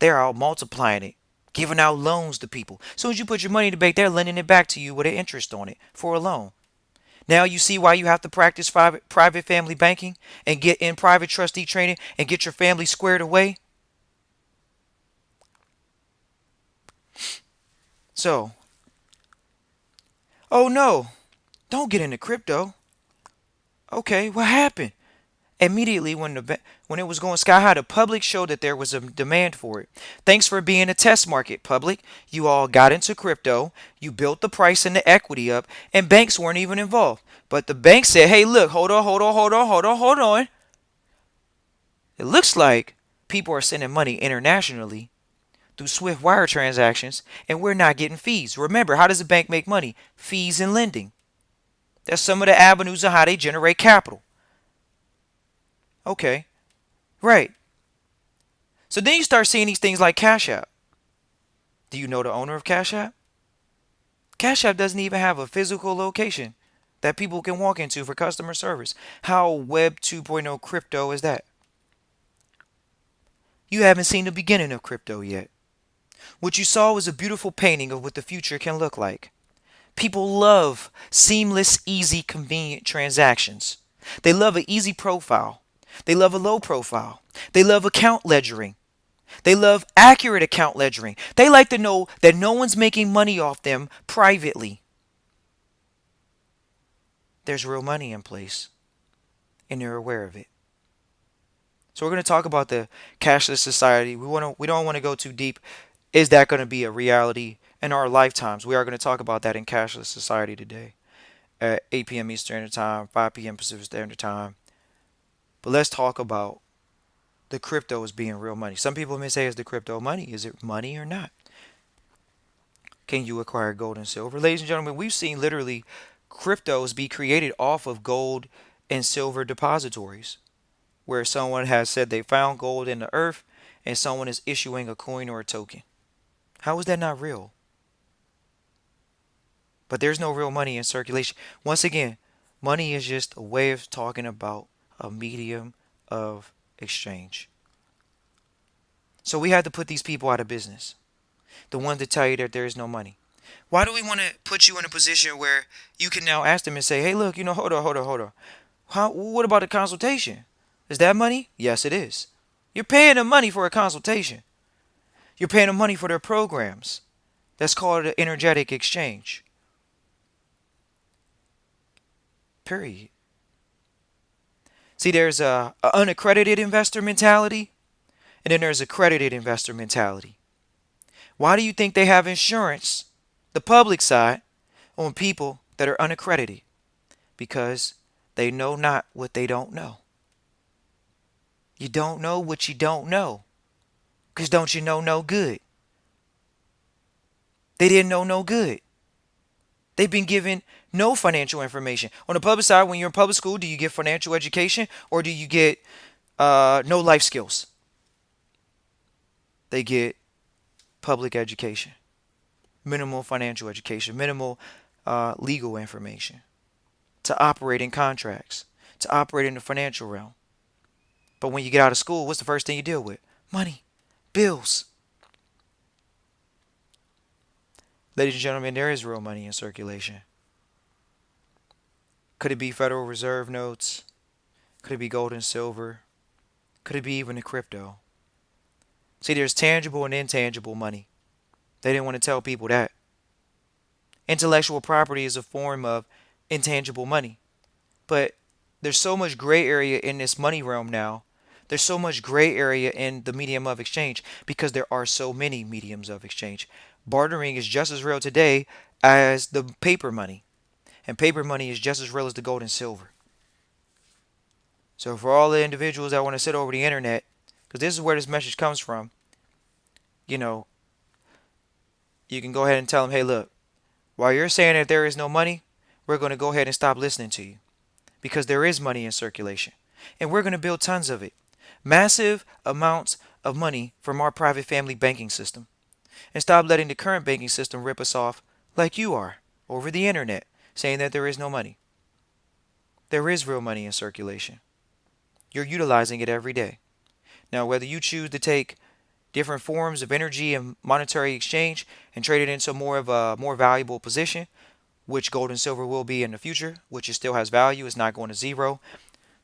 they're out multiplying it, giving out loans to people. As soon as you put your money in the bank, they're lending it back to you with an interest on it for a loan. Now you see why you have to practice private family banking and get in private trustee training and get your family squared away. So, oh no, don't get into crypto. Okay, what happened? Immediately when it was going sky high, the public showed that there was a demand for it. Thanks for being a test market, public. You all got into crypto, you built the price and the equity up, and banks weren't even involved. But the bank said, hey, look, hold on. It looks like people are sending money internationally through Swift wire transactions, and we're not getting fees. Remember, how does a bank make money? Fees and lending. That's some of the avenues of how they generate capital. Okay, right. So then you start seeing these things like Cash App. Do you know the owner of Cash App? Cash App doesn't even have a physical location that people can walk into for customer service. How Web 2.0 crypto is that? You haven't seen the beginning of crypto yet. What you saw was a beautiful painting of what the future can look like. People love seamless, easy, convenient transactions. They love an easy profile. They love a low profile. They love account ledgering. They love accurate account ledgering. They like to know that no one's making money off them privately. There's real money in place, and they're aware of it. So we're going to talk about the cashless society. We don't want to go too deep. Is that going to be a reality in our lifetimes? We are going to talk about that in cashless society today at 8 p.m. Eastern Standard Time, 5 p.m. Pacific Standard Time. But let's talk about the crypto as being real money. Some people may say, is the crypto money? Is it money or not? Can you acquire gold and silver? Ladies and gentlemen, we've seen literally cryptos be created off of gold and silver depositories, where someone has said they found gold in the earth and someone is issuing a coin or a token. How is that not real? But there's no real money in circulation. Once again, money is just a way of talking about a medium of exchange. So we had to put these people out of business. The ones that tell you that there is no money. Why do we want to put you in a position where you can now ask them and say, hey, look, hold on. What about the consultation? Is that money? Yes, it is. You're paying them money for a consultation. You're paying them money for their programs. That's called an energetic exchange. Period. See, there's a unaccredited investor mentality, and then there's accredited investor mentality. Why do you think they have insurance, the public side, on people that are unaccredited? Because they know not what they don't know. You don't know what you don't know. Because don't you know no good? They didn't know no good. They've been given no financial information. On the public side, when you're in public school, do you get financial education or do you get no life skills? They get public education, minimal financial education, minimal legal information to operate in contracts, to operate in the financial realm. But when you get out of school, what's the first thing you deal with? Money, bills. Ladies and gentlemen, there is real money in circulation. Could it be Federal Reserve notes? Could it be gold and silver? Could it be even a crypto? See, there's tangible and intangible money. They didn't want to tell people that. Intellectual property is a form of intangible money. But there's so much gray area in this money realm now. There's so much gray area in the medium of exchange because there are so many mediums of exchange. Bartering is just as real today as the paper money. And paper money is just as real as the gold and silver. So for all the individuals that want to sit over the internet, because this is where this message comes from, you know, you can go ahead and tell them, hey, look, while you're saying that there is no money, we're going to go ahead and stop listening to you because there is money in circulation. And we're going to build tons of it. Massive amounts of money from our private family banking system. And stop letting the current banking system rip us off like you are over the internet, saying that there is no money. There is real money in circulation. You're utilizing it every day. Now, whether you choose to take different forms of energy and monetary exchange and trade it into more of a more valuable position, which gold and silver will be in the future, which it still has value, it's not going to zero.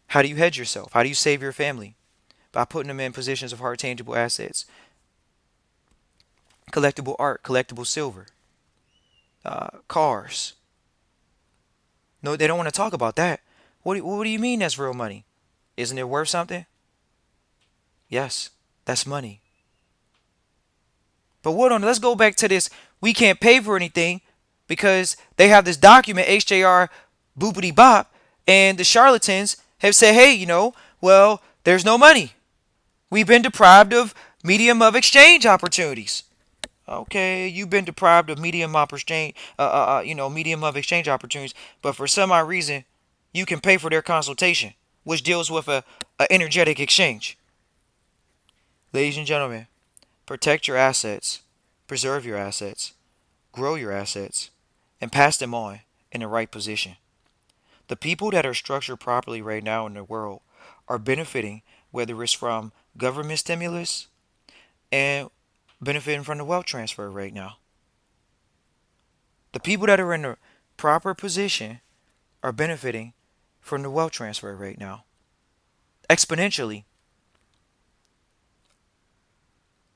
How do you hedge yourself? How do you save your family? By putting them in positions of hard tangible assets. Collectible art, collectible silver, cars. No, they don't want to talk about that. What do you mean that's real money? Isn't it worth something? Yes, that's money. But hold on, let's go back to this. We can't pay for anything because they have this document, HJR boopity bop, and the charlatans have said, hey, well, there's no money. We've been deprived of medium of exchange opportunities. Okay, you've been deprived of medium of exchange, medium of exchange opportunities, but for some odd reason, you can pay for their consultation, which deals with a energetic exchange. Ladies and gentlemen, protect your assets, preserve your assets, grow your assets, and pass them on in the right position. The people that are structured properly right now in the world are benefiting, whether it's from government stimulus and benefiting from the wealth transfer right now. The people that are in the proper position are benefiting from the wealth transfer right now exponentially.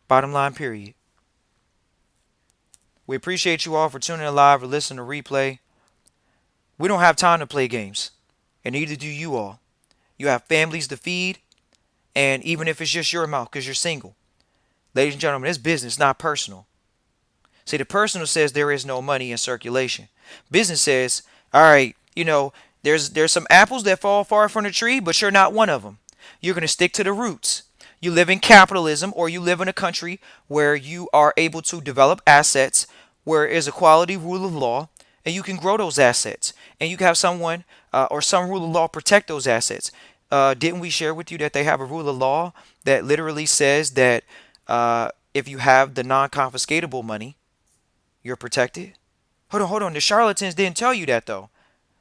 Bottom line, period. We appreciate you all for tuning in live or listening to replay. We don't have time to play games, and neither do you all. You have families to feed, and even if it's just your mouth because you're single. Ladies and gentlemen, it's business, not personal. See, the personal says there is no money in circulation. Business says, all right, there's some apples that fall far from the tree, but you're not one of them. You're going to stick to the roots. You live in capitalism, or you live in a country where you are able to develop assets, where is a quality rule of law, and you can grow those assets, and you can have someone or some rule of law protect those assets. Didn't we share with you that they have a rule of law that literally says that if you have the non-confiscatable money, you're protected? Hold on. The charlatans didn't tell you that though.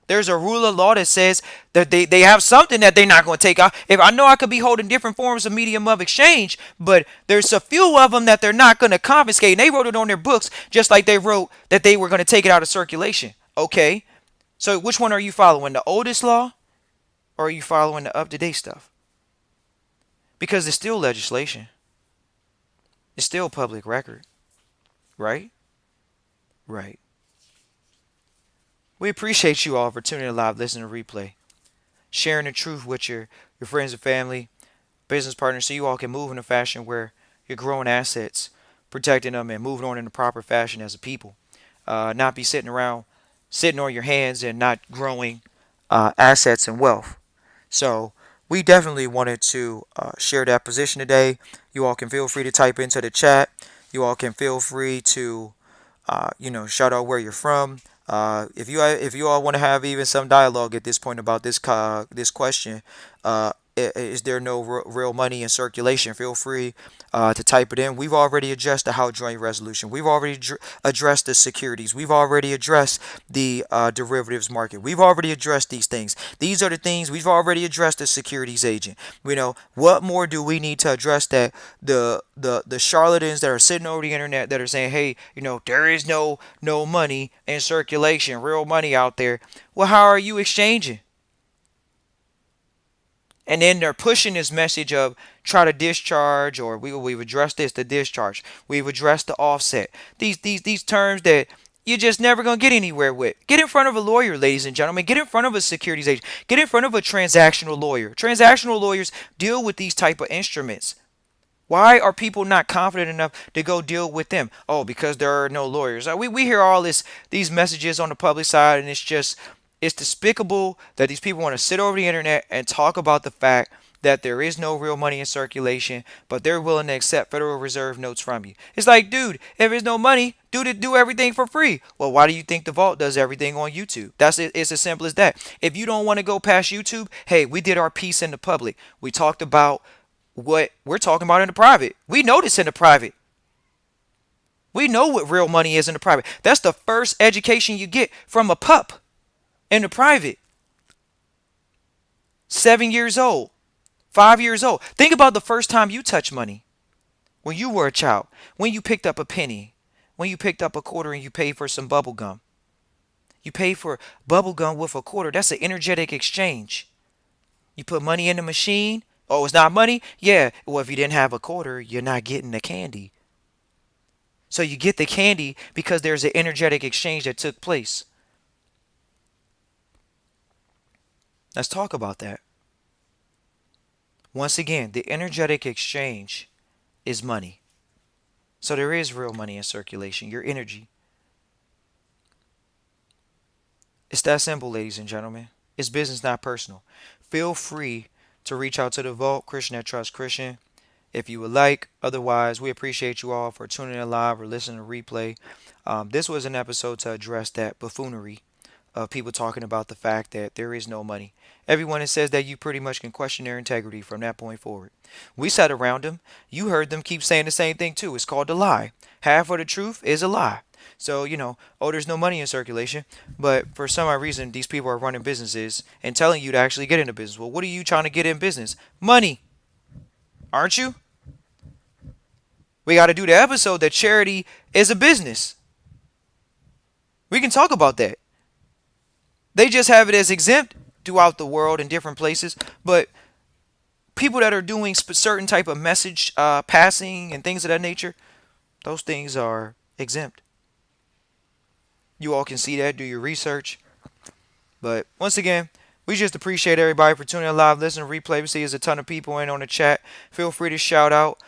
There's a rule of law that says that they have something that they're not going to take out. If I know I could be holding different forms of medium of exchange, but there's a few of them that they're not going to confiscate. And they wrote it on their books just like they wrote that they were going to take it out of circulation. Okay. So which one are you following? The oldest law or are you following the up-to-date stuff? Because it's still legislation. It's still public record. Right? Right. We appreciate you all for tuning in live, listening to replay, sharing the truth with your friends and family, business partners, so you all can move in a fashion where you're growing assets, protecting them, and moving on in the proper fashion as a people. Not be sitting around, sitting on your hands and not growing assets and wealth. So we definitely wanted to share that position today. You all can feel free to type into the chat. You all can feel free to shout out where you're from. If you all want to have even some dialogue at this point about this question, is there no real money in circulation? Feel free to type it in. We've already addressed the House Joint Resolution. We've already addressed the securities. We've already addressed the derivatives market. We've already addressed these things. These are the things we've already addressed. The securities agent. What more do we need to address that the charlatans that are sitting over the internet that are saying, hey, there is no money in circulation, real money out there. Well, how are you exchanging? And then they're pushing this message of try to discharge, or we've addressed this, the discharge. We've addressed the offset. These terms that you're just never going to get anywhere with. Get in front of a lawyer, ladies and gentlemen. Get in front of a securities agent. Get in front of a transactional lawyer. Transactional lawyers deal with these type of instruments. Why are people not confident enough to go deal with them? Oh, because there are no lawyers. We hear all these messages on the public side, and it's despicable that these people want to sit over the internet and talk about the fact that there is no real money in circulation, but they're willing to accept Federal Reserve notes from you. It's like, dude, if there's no money, do everything for free. Well, why do you think the Vault does everything on YouTube? That's it. It's as simple as that. If you don't want to go past YouTube, hey, we did our piece in the public. We talked about what we're talking about in the private. We know this in the private. We know what real money is in the private. That's the first education you get from a pup in the private. 7 years old, 5 years old. Think about the first time you touched money when you were a child, when you picked up a penny, when you picked up a quarter and you paid for some bubble gum. You paid for bubble gum with a quarter. That's an energetic exchange. You put money in the machine. Oh, it's not money? Yeah. Well, if you didn't have a quarter, you're not getting the candy. So you get the candy because there's an energetic exchange that took place. Let's talk about that. Once again, the energetic exchange is money. So there is real money in circulation, your energy. It's that simple, ladies and gentlemen. It's business, not personal. Feel free to reach out to the Vault, Christian that Trust Christian, if you would like. Otherwise, we appreciate you all for tuning in live or listening to replay. This was an episode to address that buffoonery of people talking about the fact that there is no money. Everyone that says that, you pretty much can question their integrity from that point forward. We sat around them. You heard them keep saying the same thing too. It's called the lie. Half of the truth is a lie. So, oh, there's no money in circulation. But for some odd reason, these people are running businesses and telling you to actually get into business. Well, what are you trying to get in business? Money, aren't you? We got to do the episode that charity is a business. We can talk about that. They just have it as exempt throughout the world in different places. But people that are doing certain type of message passing and things of that nature, those things are exempt. You all can see that, do your research. But once again, we just appreciate everybody for tuning in live, listen, replay. We see there's a ton of people in on the chat. Feel free to shout out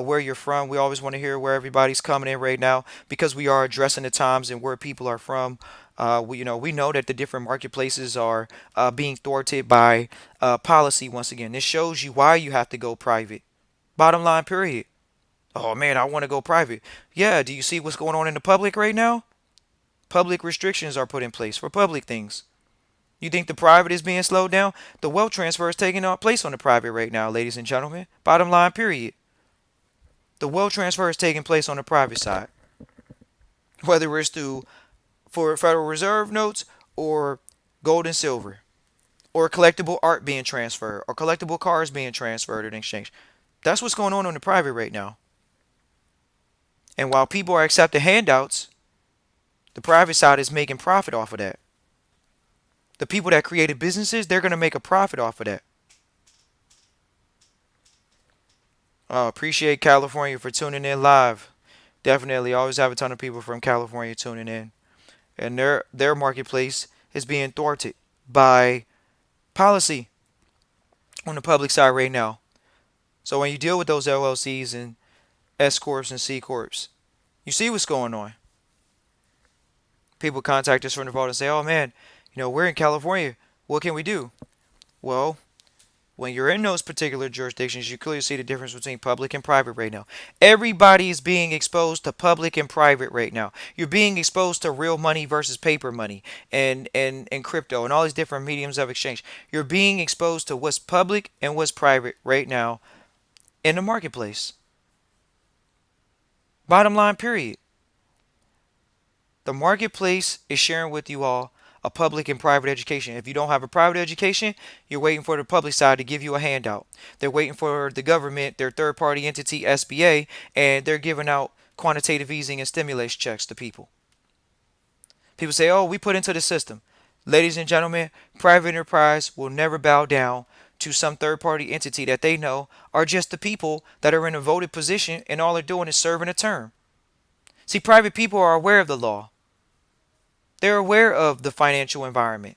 where you're from. We always want to hear where everybody's coming in right now because we are addressing the times and where people are from. We know that the different marketplaces are being thwarted by policy. Once again, this shows you why you have to go private. Bottom line, period. Oh man, I want to go private. Yeah, do you see what's going on in the public right now? Public restrictions are put in place for public things. You think the private is being slowed down? The wealth transfer is taking place on the private right now, ladies and gentlemen. Bottom line, period. The wealth transfer is taking place on the private side. Whether it's for Federal Reserve notes or gold and silver, or collectible art being transferred, or collectible cars being transferred in exchange. That's what's going on the private right now. And while people are accepting handouts, the private side is making profit off of that. The people that created businesses, they're going to make a profit off of that. Appreciate California for tuning in live. Definitely always have a ton of people from California tuning in. And their marketplace is being thwarted by policy on the public side right now. So when you deal with those LLCs and S Corps and C Corps, you see what's going on. People contact us from the vault and say, oh man, we're in California. What can we do? Well, when you're in those particular jurisdictions, you clearly see the difference between public and private right now. Everybody is being exposed to public and private right now. You're being exposed to real money versus paper money and crypto and all these different mediums of exchange. You're being exposed to what's public and what's private right now in the marketplace. Bottom line, period. The marketplace is sharing with you all a public and private education. If you don't have a private education, you're waiting for the public side to give you a handout. They're waiting for the government, their third party entity, SBA, and they're giving out quantitative easing and stimulus checks to people. People say, oh, we put into the system. Ladies and gentlemen, private enterprise will never bow down to some third party entity that they know are just the people that are in a voted position and all they're doing is serving a term. See, private people are aware of the law. They're aware of the financial environment.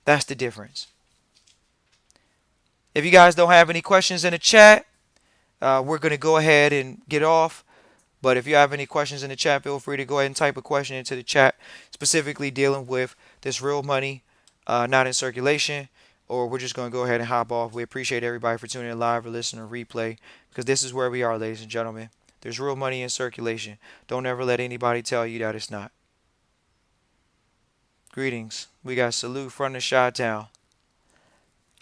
That's the difference. If you guys don't have any questions in the chat, we're going to go ahead and get off. But if you have any questions in the chat, feel free to go ahead and type a question into the chat, specifically dealing with this real money not in circulation, or we're just going to go ahead and hop off. We appreciate everybody for tuning in live or listening to replay, because this is where we are, ladies and gentlemen. There's real money in circulation. Don't ever let anybody tell you that it's not. Greetings. We got salute from the Chi-Town.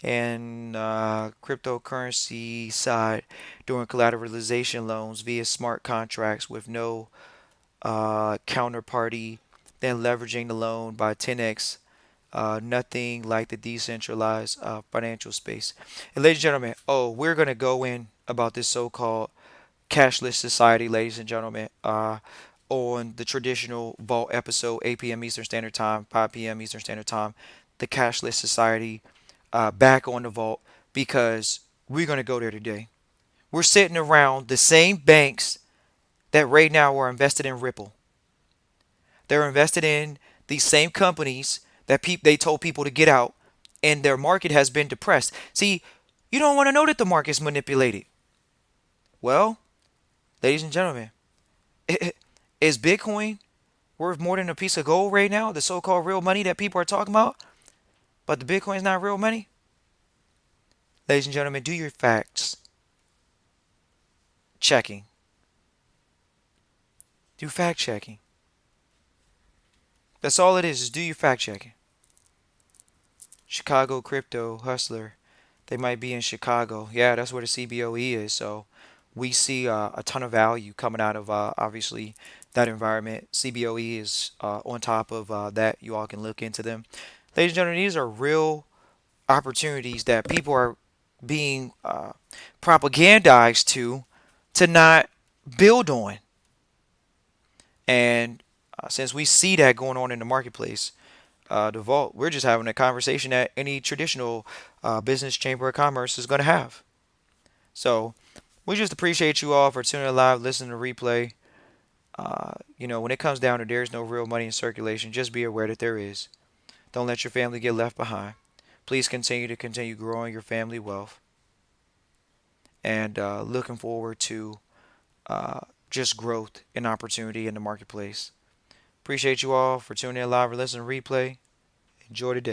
And cryptocurrency side doing collateralization loans via smart contracts with no counterparty, then leveraging the loan by 10x. Nothing like the decentralized financial space. And ladies and gentlemen, we're going to go in about this so-called cashless society, ladies and gentlemen, on the traditional Vault episode, 8 p.m. Eastern Standard Time, 5 p.m. Eastern Standard Time, the cashless society back on the Vault, because we're going to go there today. We're sitting around the same banks that right now are invested in Ripple. They're invested in these same companies that they told people to get out, and their market has been depressed. See, you don't want to know that the market's manipulated. Well, ladies and gentlemen, is Bitcoin worth more than a piece of gold right now? The so-called real money that people are talking about? But the Bitcoin's not real money? Ladies and gentlemen, do your facts checking. Do fact checking. That's all it is do your fact checking. Chicago Crypto Hustler. They might be in Chicago. Yeah, that's where the CBOE is. So we see a ton of value coming out of obviously that environment. CBOE is on top of that. You all can look into them. Ladies and gentlemen, these are real opportunities that people are being propagandized to not build on. And since we see that going on in the marketplace, the vault, we're just having a conversation that any traditional business chamber of commerce is going to have. So we just appreciate you all for tuning in live, listening to replay. When it comes down to there's no real money in circulation, just be aware that there is. Don't let your family get left behind. Please continue growing your family wealth, and looking forward to just growth and opportunity in the marketplace. Appreciate you all for tuning in live or listening to replay. Enjoy the day.